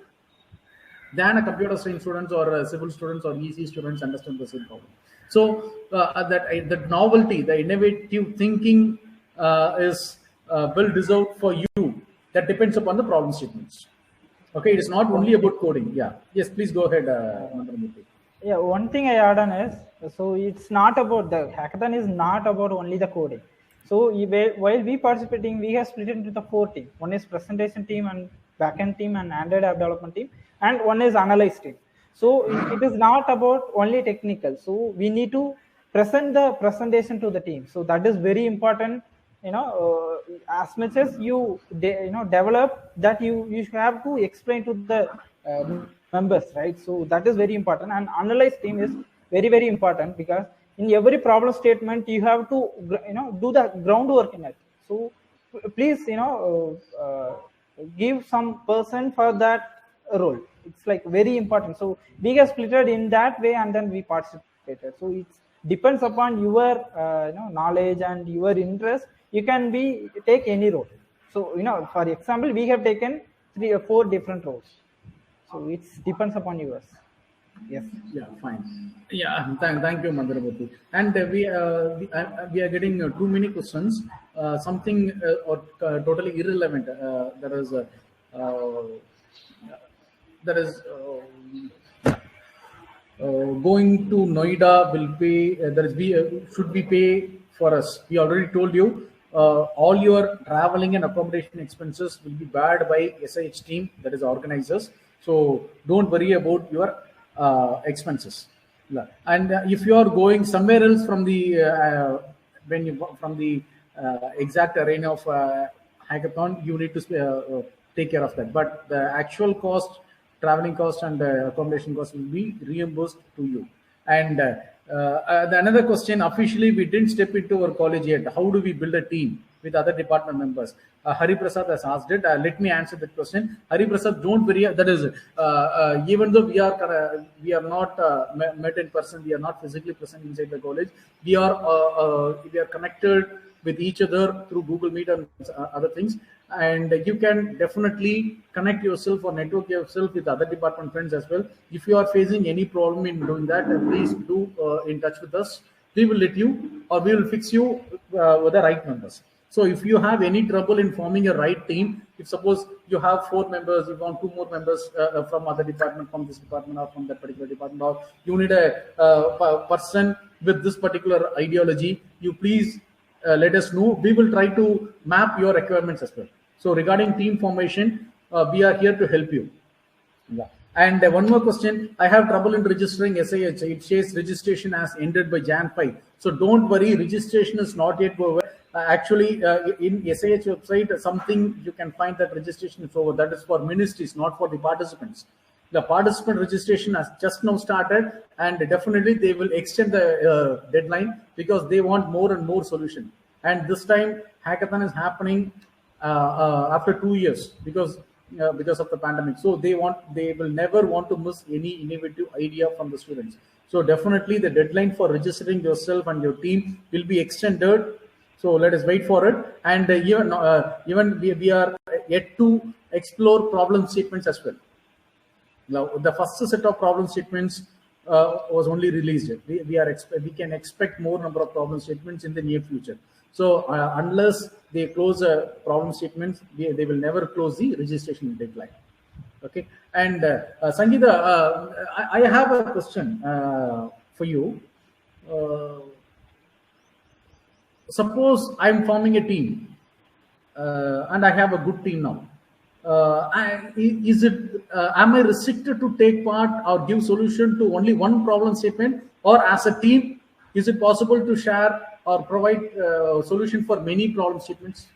than a computer science students or civil students or EC students understand the same problem. So that novelty, the innovative thinking is well deserved for you. That depends upon the problem statements. Okay, it is not only about coding. Yeah. Yes, please go ahead, Mandramurthy. Yeah, one thing I add on is, so it's not about, the hackathon is not about only the coding. So while we participating, we have split into the 4 teams. One is presentation team and backend team and Android app development team, and one is analyze team. So it is not about only technical. So we need to present the presentation to the team. So that is very important. As much as you develop that, you have to explain to the members, right? So that is very important. And analyze team is very, very important, because in every problem statement you have to do the groundwork in it. So please give some person for that role. It's like very important. So we get splitted in that way, and then we participated. So it's depends upon your knowledge and your interest. You can take any role. So for example, we have taken 3 or 4 different roles. So it depends upon yours. Yes. Yeah, fine. Yeah, thank you, Mandarabati. And we are getting too many questions. Something totally irrelevant. There is going to Noida will pay. Should be pay for us. We already told you. All your traveling and accommodation expenses will be bared by SIH team, that is organizers. So don't worry about your expenses. And if you are going somewhere else from the exact arena of hackathon, you need to take care of that. But the actual cost, traveling cost and accommodation cost will be reimbursed to you. And another question, officially we didn't step into our college yet. How do we build a team with other department members? Hari Prasad has asked it. Let me answer that question. Hari Prasad, don't worry. That is, even though we are not met in person, we are not physically present inside the college. We are connected with each other through Google Meet and other things. And you can definitely connect yourself or network yourself with other department friends as well. If you are facing any problem in doing that, please do in touch with us. We will let you, or we will fix you with the right members. So if you have any trouble in forming a right team, if suppose you have 4 members, you want 2 more members from other department, from this department or from that particular department, or you need a person with this particular ideology, you please let us know. We will try to map your requirements as well. So regarding team formation, we are here to help you. Yeah. And one more question. I have trouble in registering SIH. It says registration has ended by Jan 5. So don't worry, registration is not yet over. Actually, in SIH website, something you can find that registration is over. That is for ministries, not for the participants. The participant registration has just now started, and definitely they will extend the deadline because they want more and more solution. And this time, hackathon is happening after 2 years because of the pandemic. So they will never want to miss any innovative idea from the students. So definitely the deadline for registering yourself and your team will be extended. So let us wait for it. And even we are yet to explore problem statements as well. Now, the first set of problem statements was only released. We can expect more number of problem statements in the near future. So unless they close problem statements, they will never close the registration deadline. Okay. And Sangeeta, I have a question for you. Suppose I'm forming a team and I have a good team now. Am I restricted to take part or give solution to only one problem statement, or as a team, is it possible to share or provide solution for many problem statements?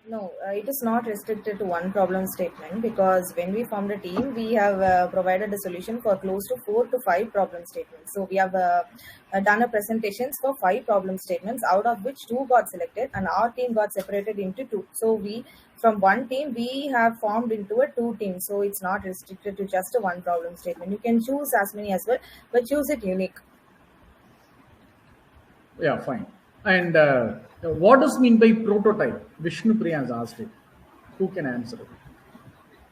No, it is not restricted to one problem statement, because when we formed a team, we have provided a solution for close to 4 to 5 problem statements. So we have done a presentations for 5 problem statements, out of which 2 got selected and our team got separated into 2. So from one team, we have formed into a 2 teams. So it's not restricted to just a one problem statement. You can choose as many as well, but choose it unique. Yeah, fine. And what does mean by prototype? Vishnu Priya has asked it. Who can answer it?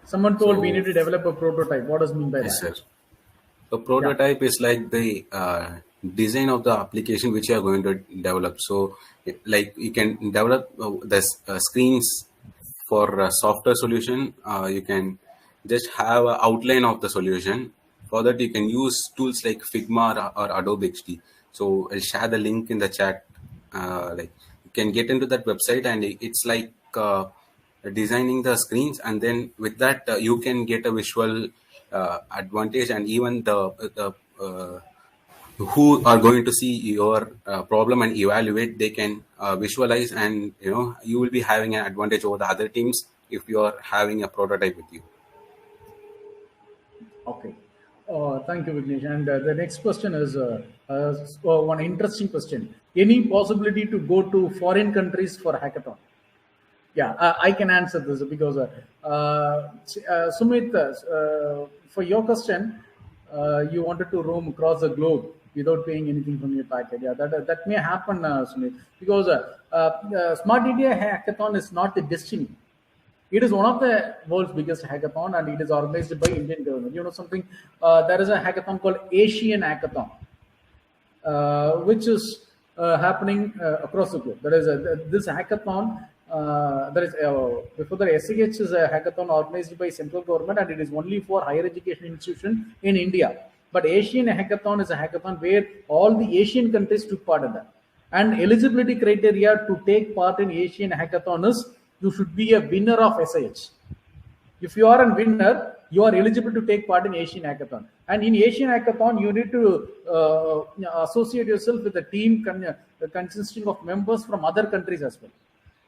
Someone told we need to develop a prototype. What does mean by yes, that? Sir. A prototype is like the design of the application which you are going to develop. So, like you can develop the screens for a software solution. You can just have an outline of the solution. For that, you can use tools like Figma or Adobe XD. So I'll share the link in the chat. Like you can get into that website, and it's like designing the screens, and then with that you can get a visual advantage, and even the who are going to see your problem and evaluate, they can visualize, and you will be having an advantage over the other teams if you are having a prototype with you. Okay. Thank you, Vignesh. And the next question is one interesting question. Any possibility to go to foreign countries for hackathon? Yeah, I can answer this because Sumit, for your question, you wanted to roam across the globe. without paying anything from your packet. Yeah, that may happen, Sumit, because Smart India Hackathon is not a destiny. It is one of the world's biggest hackathon, and it is organized by Indian government. You know something? There is a hackathon called Asian Hackathon, which is happening across the globe. There is this hackathon. There is before the SIH is a hackathon organized by central government, and it is only for higher education institution in India. But Asian Hackathon is a hackathon where all the Asian countries took part in that. And eligibility criteria to take part in Asian Hackathon is you should be a winner of SIH. If you are a winner, you are eligible to take part in Asian Hackathon. And in Asian Hackathon, you need to associate yourself with a team consisting of members from other countries as well.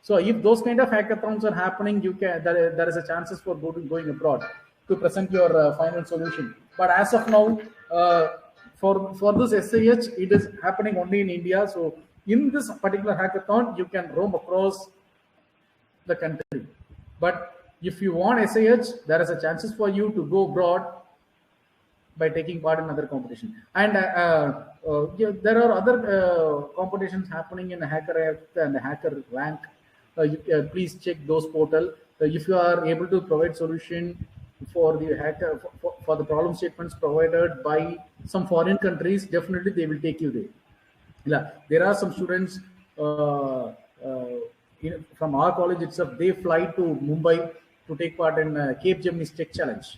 So if those kind of hackathons are happening, you can there is a chances for going abroad to present your final solution. But as of now, for this SIH, it is happening only in India. So in this particular hackathon, you can roam across the country. But if you want SIH, there is a chances for you to go abroad by taking part in other competition. And there are other competitions happening in HackerAct and Hacker Rank. Please check those portal. If you are able to provide solution for the hacker for the problem statements provided by some foreign countries, definitely they will take you there. Yeah, there are some students from our college itself. They fly to Mumbai to take part in Cape Gemini's Tech Challenge.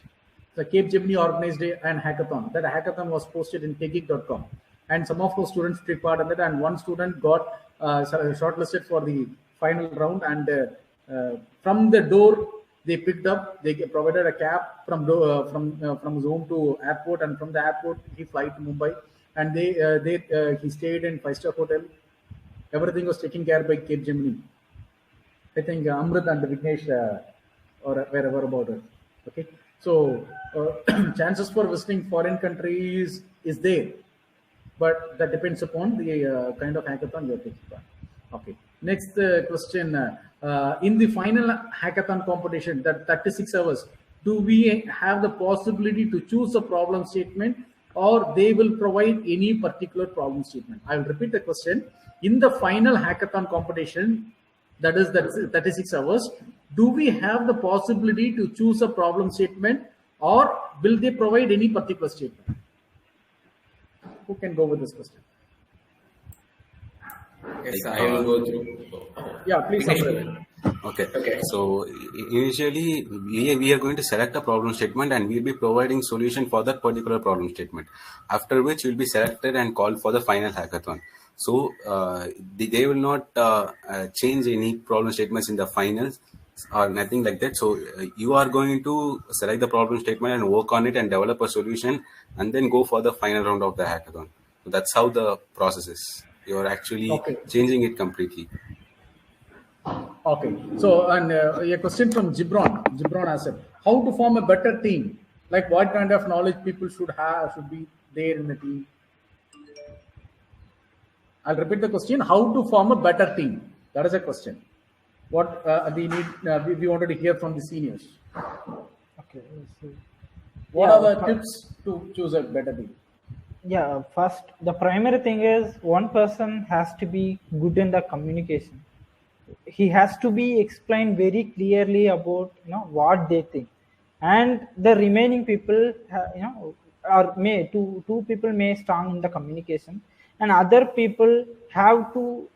The Cape Gemini organized an hackathon. That hackathon was posted in techgeek.com, and some of those students took part in that. And one student got shortlisted for the final round, and from the door they picked up. They provided a cab from his home to airport, and from the airport he flew to Mumbai, and he stayed in 5-star hotel. Everything was taken care by Cape Gemini. I think Amrit and Vignesh or wherever about it. Okay, so chances for visiting foreign countries is there, but that depends upon the kind of hackathon you are taking part. Okay, next question. In the final hackathon competition, that 36 hours, do we have the possibility to choose a problem statement, or they will provide any particular problem statement? I will repeat the question. In the final hackathon competition, that is 36 hours, do we have the possibility to choose a problem statement, or will they provide any particular statement? Who can go with this question? Yes, I will go through. Yeah, please. Okay. So initially, we are going to select a problem statement, and we'll be providing solution for that particular problem statement. After which, you'll be selected and called for the final hackathon. So they will not change any problem statements in the finals or nothing like that. So you are going to select the problem statement and work on it and develop a solution, and then go for the final round of the hackathon. So that's how the process is. You are actually changing it completely. Okay. So, and a question from Gibran. Gibran asked, how to form a better team? Like what kind of knowledge people should be there in the team? I'll repeat the question. How to form a better team? That is a question. What we need, we wanted to hear from the seniors. Okay. So, what are the tips to choose a better team? Yeah, first, the primary thing is one person has to be good in the communication. He has to be explained very clearly about what they think, and the remaining people or two people may strong in the communication, and other people have to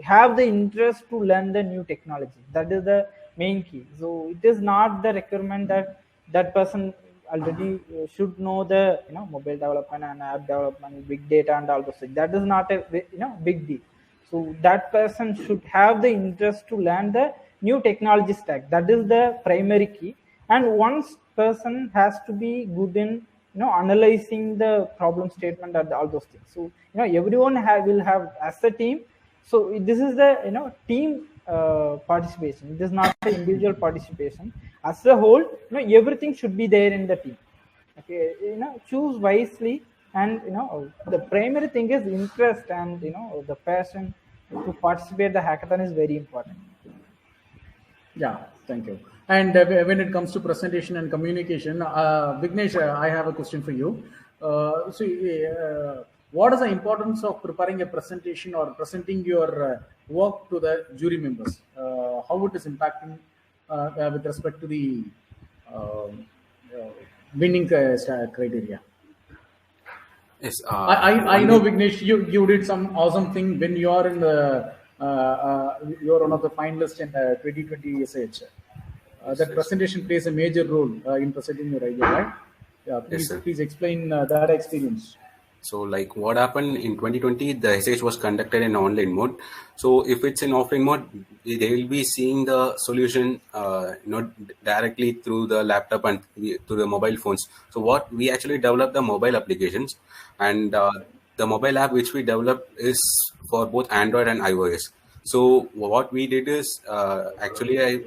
have the interest to learn the new technology. That is the main key. So it is not the requirement that person already should know the mobile development and app development, big data and all those things. That is not a big deal. So that person should have the interest to learn the new technology stack. That is the primary key. And once person has to be good in analyzing the problem statement and all those things. So everyone will have as a team. So this is the team participation. It is not the individual participation. As a whole, everything should be there in the team. Okay, choose wisely, and the primary thing is interest, and the passion to participate the hackathon is very important. Yeah, thank you. And when it comes to presentation and communication, Vignesh, I have a question for you. what is the importance of preparing a presentation or presenting your work to the jury members? How it is impacting with respect to the winning criteria? Yes. I know, Vignesh, you did some awesome thing when you are in the you're one of the finalists in 2020 SIH. That presentation plays a major role in presenting your idea, right? Yeah, please explain that experience. So, like what happened in 2020, the SIH was conducted in online mode. So, if it's in offline mode, they will be seeing the solution, directly through the laptop and through the mobile phones. So, what we actually developed the mobile applications, and the mobile app which we developed is for both Android and iOS. So what we did is actually I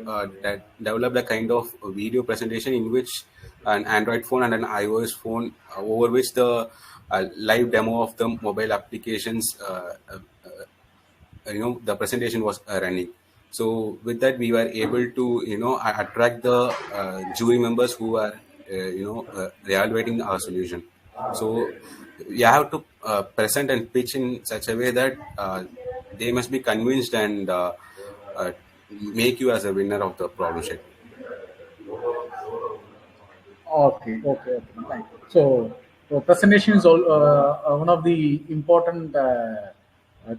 developed a kind of video presentation in which an Android phone and an iOS phone over which the live demo of the mobile applications, the presentation was running. So with that, we were able to attract the jury members who are evaluating our solution. So you have to present and pitch in such a way that they must be convinced and make you as a winner of the problem sheet. Okay. Fine. So presentation is one of the important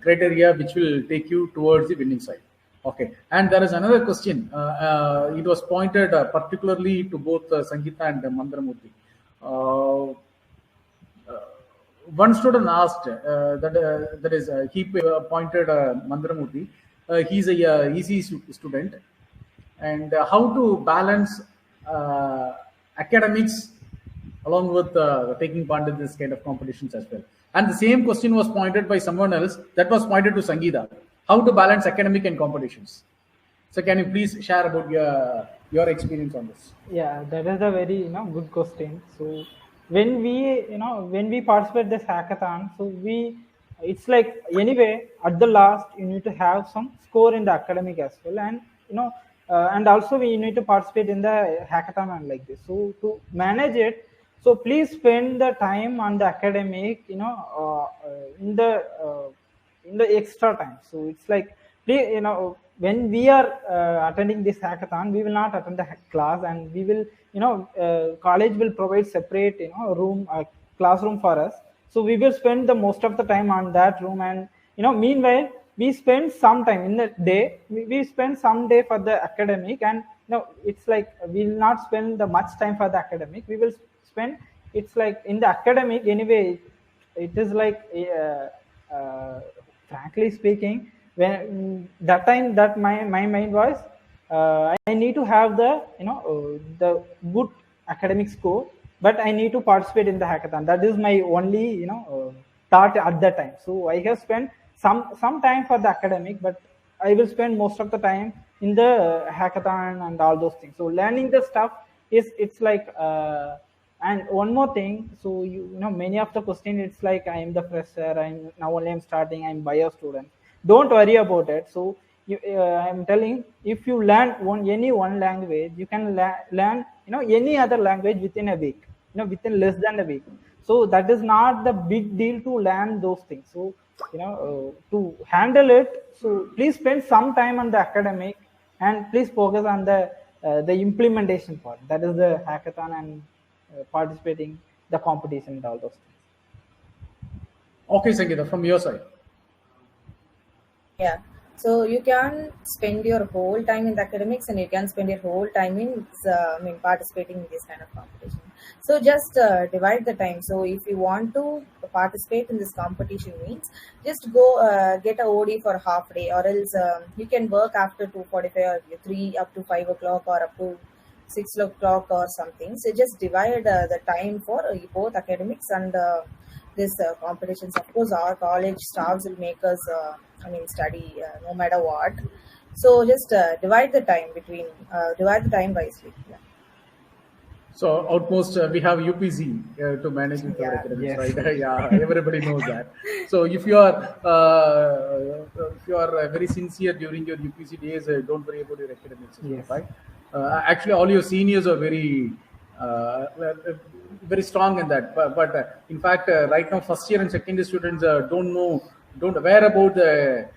criteria which will take you towards the winning side. Okay. And there is another question. It was pointed particularly to both Sangeeta and Mandaramurthy. One student asked he pointed Mandaramurthy. He's a easy student, and how to balance academics along with taking part in this kind of competitions as well. And the same question was pointed by someone else, that was pointed to Sangeeta. How to balance academic and competitions? So can you please share about your experience on this? Yeah, that is a very good question. So when we participate this hackathon, so it's like anyway at the last you need to have some score in the academic as well, and and also we need to participate in the hackathon and like this. So to manage it, so please spend the time on the academic, in the extra time. So it's like, please, when we are attending this hackathon, we will not attend the class, and we will, college will provide separate, room, classroom for us. So we will spend the most of the time on that room, and meanwhile we spend some time in the day. We spend some day for the academic, and it's like we will not spend the much time for the academic. We will spend, it's like in the academic anyway. It is like frankly speaking, when that time that my mind was I need to have the the good academic score, but I need to participate in the hackathon. That is my only thought at that time. So I have spent some time for the academic, but I will spend most of the time in the hackathon and all those things. So learning the stuff it's like and one more thing. So many of the question, it's like I am the fresher, I'm starting, I'm bio student. Don't worry about it. So I'm telling, if you learn any one language, you can learn any other language within a week, within less than a week. So that is not the big deal to learn those things. So to handle it, so please spend some time on the academic, and please focus on the implementation part. That is the hackathon and participating the competition and all those things. Okay, Sangeeta, from your side. Yeah. So you can spend your whole time in the academics, and you can spend your whole time in participating in this kind of competition. So just divide the time. So if you want to participate in this competition, means just go get a OD for half day, or else you can work after 2:45 or 3 up to 5 o'clock or up to 6 o'clock or something. So just divide the time for both academics and this competitions. Of course, our college staffs will make us study no matter what. So just divide the time wisely. Yeah. So outmost we have UPZ to manage with our academics, right? Yeah, everybody knows that. So if you are very sincere during your UPC days, don't worry about your academics, right? Actually, all your seniors are very very strong in that. But in fact, right now, first year and second year students don't aware about the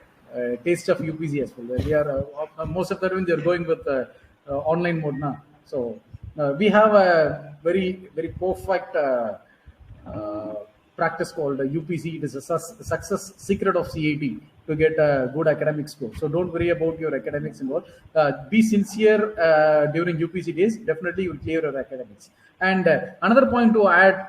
taste of UPC as well. They are most of the time they're going with online mode now. So we have a very perfect practice called UPC. It is a success secret of CIT to get a good academic score. So don't worry about your academics involved. Be sincere during UPC days. Definitely you will clear your academics. And another point to add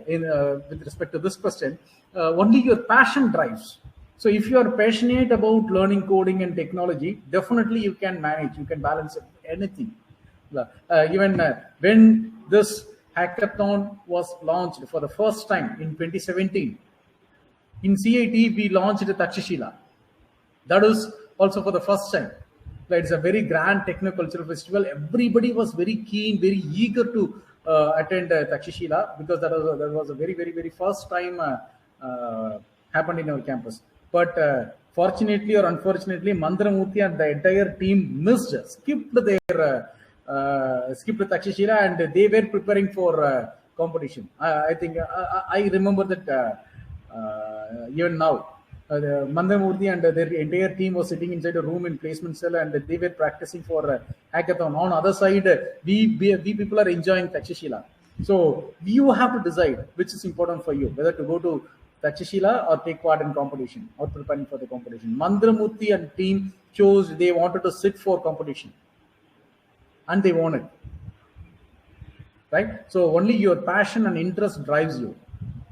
with respect to this question, only your passion drives. So if you are passionate about learning coding and technology, definitely you can manage, you can balance anything. Even when this hackathon was launched for the first time in 2017, in CIT we launched Takshashila. That is also for the first time. It's a very grand technocultural festival. Everybody was very keen, very eager to attend Takshashila, because that was a very first time happened in our campus. But fortunately or unfortunately, Mandramurthy and the entire team skipped Takshashila, and they were preparing for competition. I think I remember that even now. Mandramurthy and their entire team was sitting inside a room in placement cell, and they were practicing for hackathon. On other side, we people are enjoying Takshashila. So you have to decide which is important for you, whether to go to Takshashila or take part in competition or preparing for the competition. Mandramurthy and team chose they wanted to sit for competition, and they won it. Right? So only your passion and interest drives you.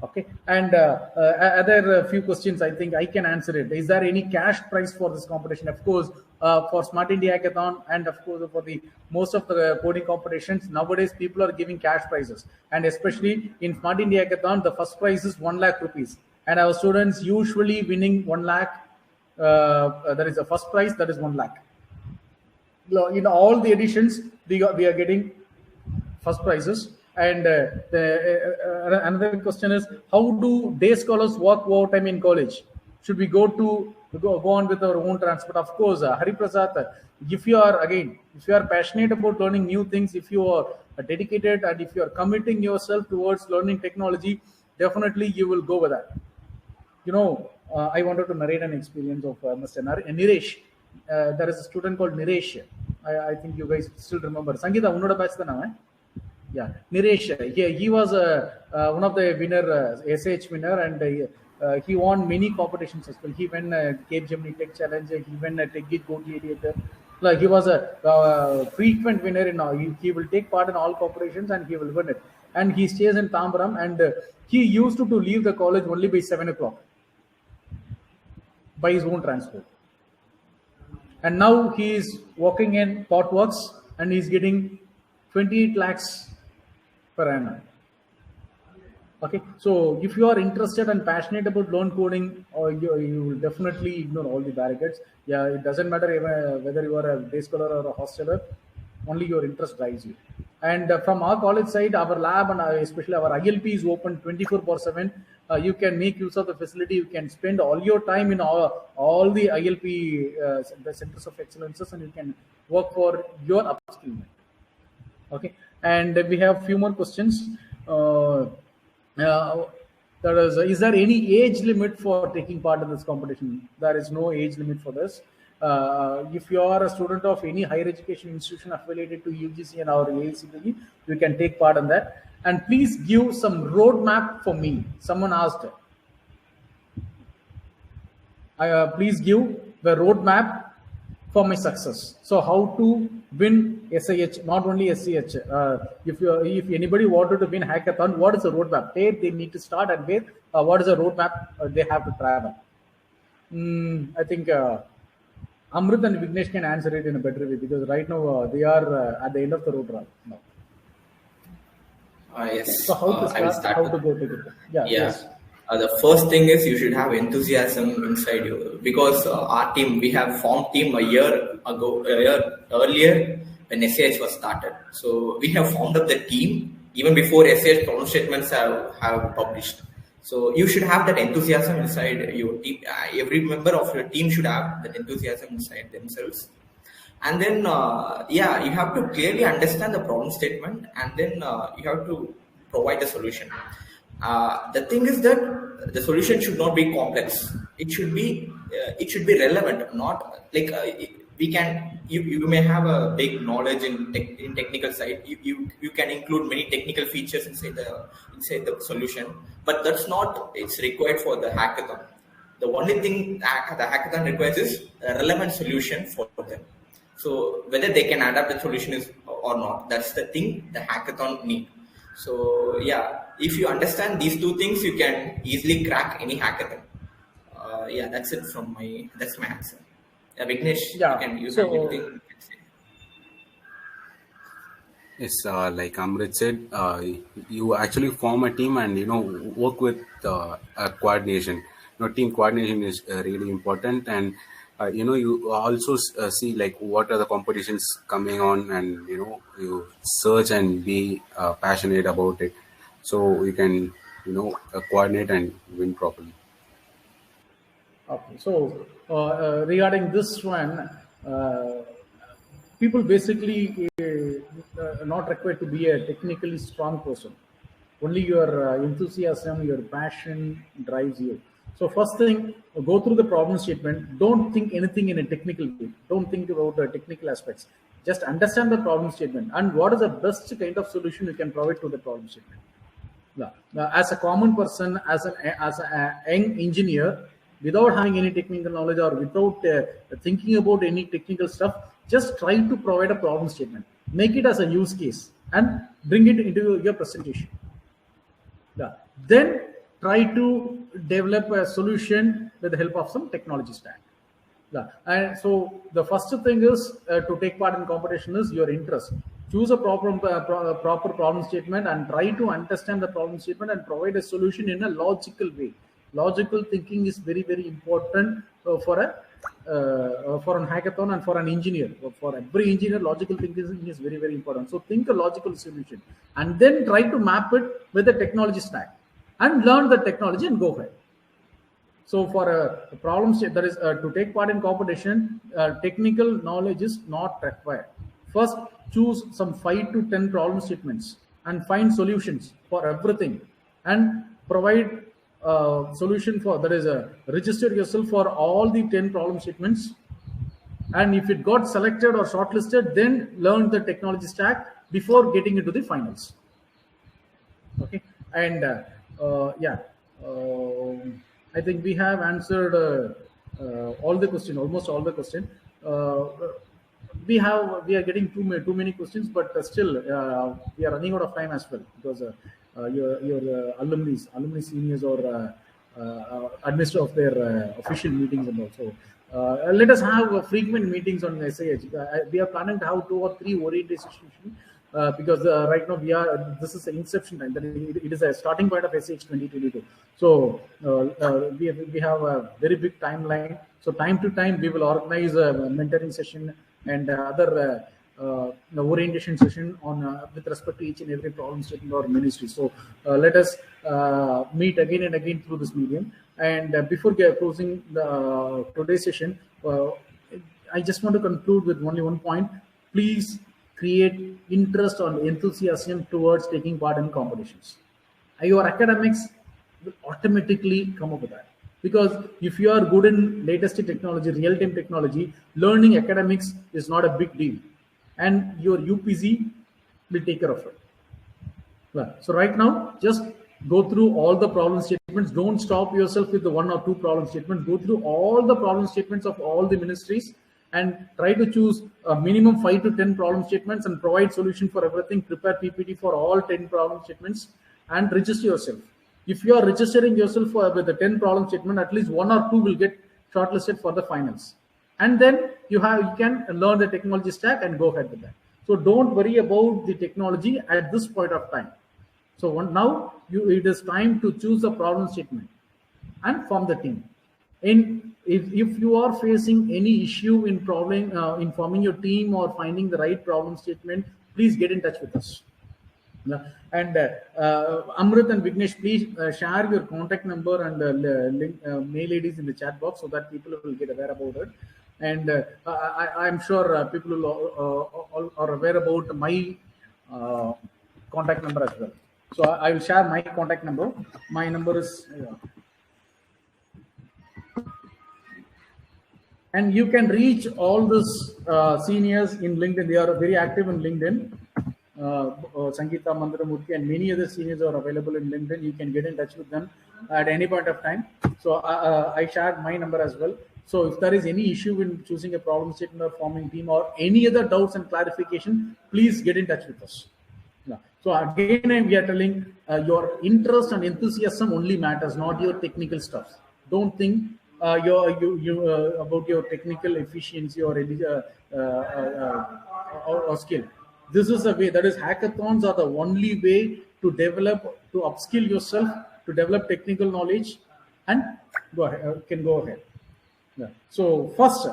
Okay, and other few questions I think I can answer it. Is there any cash prize for this competition? Of course, for Smart India Hackathon, and of course for the most of the coding competitions nowadays, people are giving cash prizes, and especially in Smart India Hackathon, the first prize is 1 lakh rupees, and our students usually winning 1 lakh. That is the first prize. That is 1 lakh. In all the editions, we are getting first prizes. And another question is, how do day scholars work overtime in college? Should we go on with our own transport? Of course, Hari Prasad, if you are passionate about learning new things, if you are dedicated, and if you are committing yourself towards learning technology, definitely you will go with that. I wanted to narrate an experience of Mr. Niresh. There is a student called Niresh. I think you guys still remember. Sangeeta, unoda batch the name? Yeah, Niresh. He was one of the winner, SIH winner, and he won many competitions as well. He won Cape Gemini Tech Challenge. He won TechGeek Go Gladiator. Like, he was a frequent winner in all. He will take part in all competitions and he will win it. And he stays in Tambaram, and he used to leave the college only by 7 o'clock by his own transport. And now he is working in Portworx, and he is getting 28 lakhs per annum. Okay, so if you are interested and passionate about learn coding, you will definitely ignore all the barricades. Yeah, it doesn't matter whether you are a day scholar or a hosteler, only your interest drives you. And from our college side, our lab and especially our ILP is open 24/7. You can make use of the facility. You can spend all your time in all the ILP, the centers of excellences, and you can work for your upskilling. Okay, and we have few more questions. Is there any age limit for taking part in this competition? There is no age limit for this. If you are a student of any higher education institution affiliated to UGC and our AICTE, you can take part in that. And please give some roadmap for me. Someone asked. Please give the roadmap for my success. So how to win SIH, not only SIH. If anybody wanted to win hackathon, what is the roadmap? Where they need to start, and where what is the roadmap they have to travel? I think Amrit and Vignesh can answer it in a better way, because right now they are at the end of the road now. Yes. So how to start? How to go to it? Yeah. Yes. The first thing is you should have enthusiasm inside you, because our team, we have formed team a year earlier when SIH was started. So we have formed up the team even before SIH problem statements have published. So you should have that enthusiasm inside your team. Every member of your team should have that enthusiasm inside themselves. And then you have to clearly understand the problem statement, and then you have to provide a solution. The thing is that the solution should not be complex. It should be relevant, not like you may have a big knowledge in technical side. You can include many technical features inside the solution, but that's not it's required for the hackathon. The only thing the hackathon requires is a relevant solution for them. So whether they can adapt the solution is or not, that's the thing the hackathon need. So if you understand these two things, you can easily crack any hackathon. That's it from that's my answer. Vignesh, you can use anything. Yes, like Amrit said, you actually form a team and work with a coordination. Team coordination is really important, and you also see like what are the competitions coming on, and you search and be passionate about it, so you can coordinate and win properly. Okay, so regarding this one, people basically not required to be a technically strong person. Only your enthusiasm, your passion drives you. So first thing, go through the problem statement. Don't think anything in a technical way. Don't think about the technical aspects. Just understand the problem statement and what is the best kind of solution you can provide to the problem statement. As a common person, as a young engineer, without having any technical knowledge or without thinking about any technical stuff, just try to provide a problem statement. Make it as a use case and bring it into your presentation. Then try to develop a solution with the help of some technology stack. And so the first thing is to take part in competition is your interest. Choose a proper problem statement and try to understand the problem statement and provide a solution in a logical way. Logical thinking is very, very important for an hackathon and for an engineer. For every engineer, logical thinking is very, very important. So think a logical solution and then try to map it with the technology stack and learn the technology and go ahead. So for a problem set, that is to take part in competition, technical knowledge is not required. First, choose some 5 to 10 problem statements and find solutions for everything and provide solution for that is register yourself for all the 10 problem statements, and if it got selected or shortlisted, then learn the technology stack before getting into the finals. Okay, and I think we have answered all the question, almost all the question. We are getting too many questions, but still we are running out of time as well, because your alumni seniors or administer of their official meetings and also let us have frequent meetings on SIH. We are planning to have 2 or 3 orientation sessions because right now this is the inception time. It is a starting point of SIH 2022. So we have a very big timeline. So time to time we will organize a mentoring session and other orientation session on with respect to each and every problem statement or ministry. So let us meet again and again through this medium. And before closing today's session, I just want to conclude with only one point. Please create interest or enthusiasm towards taking part in competitions. Your academics will automatically come up with that. Because if you are good in latest technology, real-time technology, learning academics is not a big deal. And your UPZ will take care of it. Well, so right now, just go through all the problem statements. Don't stop yourself with the 1 or 2 problem statements. Go through all the problem statements of all the ministries and try to choose a minimum 5 to 10 problem statements and provide solution for everything. Prepare PPT for all 10 problem statements and register yourself. If you are registering yourself with the 10 problem statement, at least 1 or 2 will get shortlisted for the finals. And then you can learn the technology stack and go ahead with that. So don't worry about the technology at this point of time. So now it is time to choose a problem statement and form the team. And if you are facing any issue in forming your team or finding the right problem statement, please get in touch with us. And Amrit and Vignesh, please share your contact number and link, mail IDs in the chat box so that people will get aware about it. And I'm sure people are aware about my contact number as well. So I will share my contact number. My number is, and you can reach all these seniors in LinkedIn. They are very active in LinkedIn. Sangeeta, Mandaramurthy, and many other seniors are available in LinkedIn. You can get in touch with them at any point of time. So I shared my number as well. So if there is any issue in choosing a problem statement or forming team or any other doubts and clarification, please get in touch with us. Yeah. So again, we are telling your interest and enthusiasm only matters, not your technical stuff. Don't think about your technical efficiency or skill. This is a way, that is, hackathons are the only way to develop, to upskill yourself, to develop technical knowledge, and go ahead. Yeah. So first,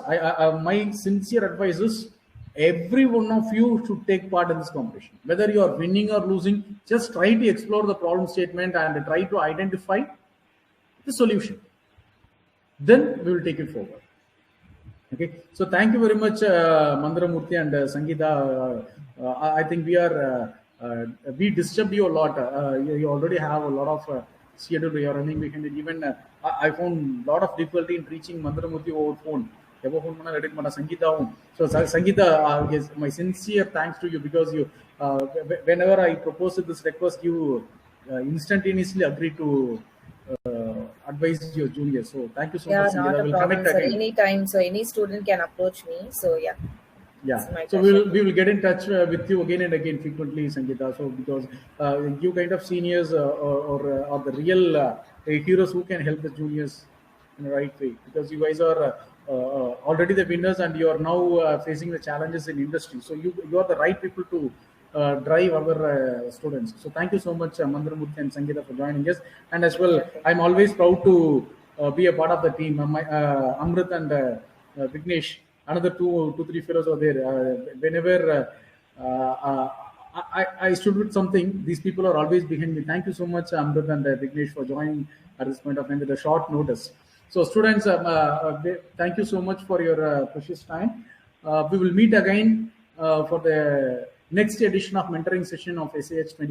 my sincere advice is every one of you should take part in this competition. Whether you are winning or losing, just try to explore the problem statement and try to identify the solution. Then we will take it forward. Okay. So thank you very much, Mandaramurthy and Sangeeta. I think we disturbed you a lot. You already have a lot of schedule you are running behind it. Even I found a lot of difficulty in reaching Mandaramurthy over phone. So Sangeeta, yes, my sincere thanks to you, because you, whenever I proposed this request, you instantaneously agreed to advise your juniors. So thank you so much, Sangeeta. Not a problem, sir. Anytime, so any student can approach me. So yeah. Yeah, so we will get in touch with you again and again frequently, Sangeeta. So because you kind of seniors are the real heroes who can help the juniors in the right way, because you guys are already the winners and you are now facing the challenges in industry. So you are the right people to drive our students. So thank you so much, Mandaramurthy and Sangeeta, for joining us. And as well, I'm always proud to be a part of the team. Amrit and Vignesh, another two, three fellows are there. Whenever I stood with something, these people are always behind me. Thank you so much, Amrit and Vignesh, for joining at this point of time with a short notice. So students, thank you so much for your precious time. We will meet again for the next edition of mentoring session of SIH 20.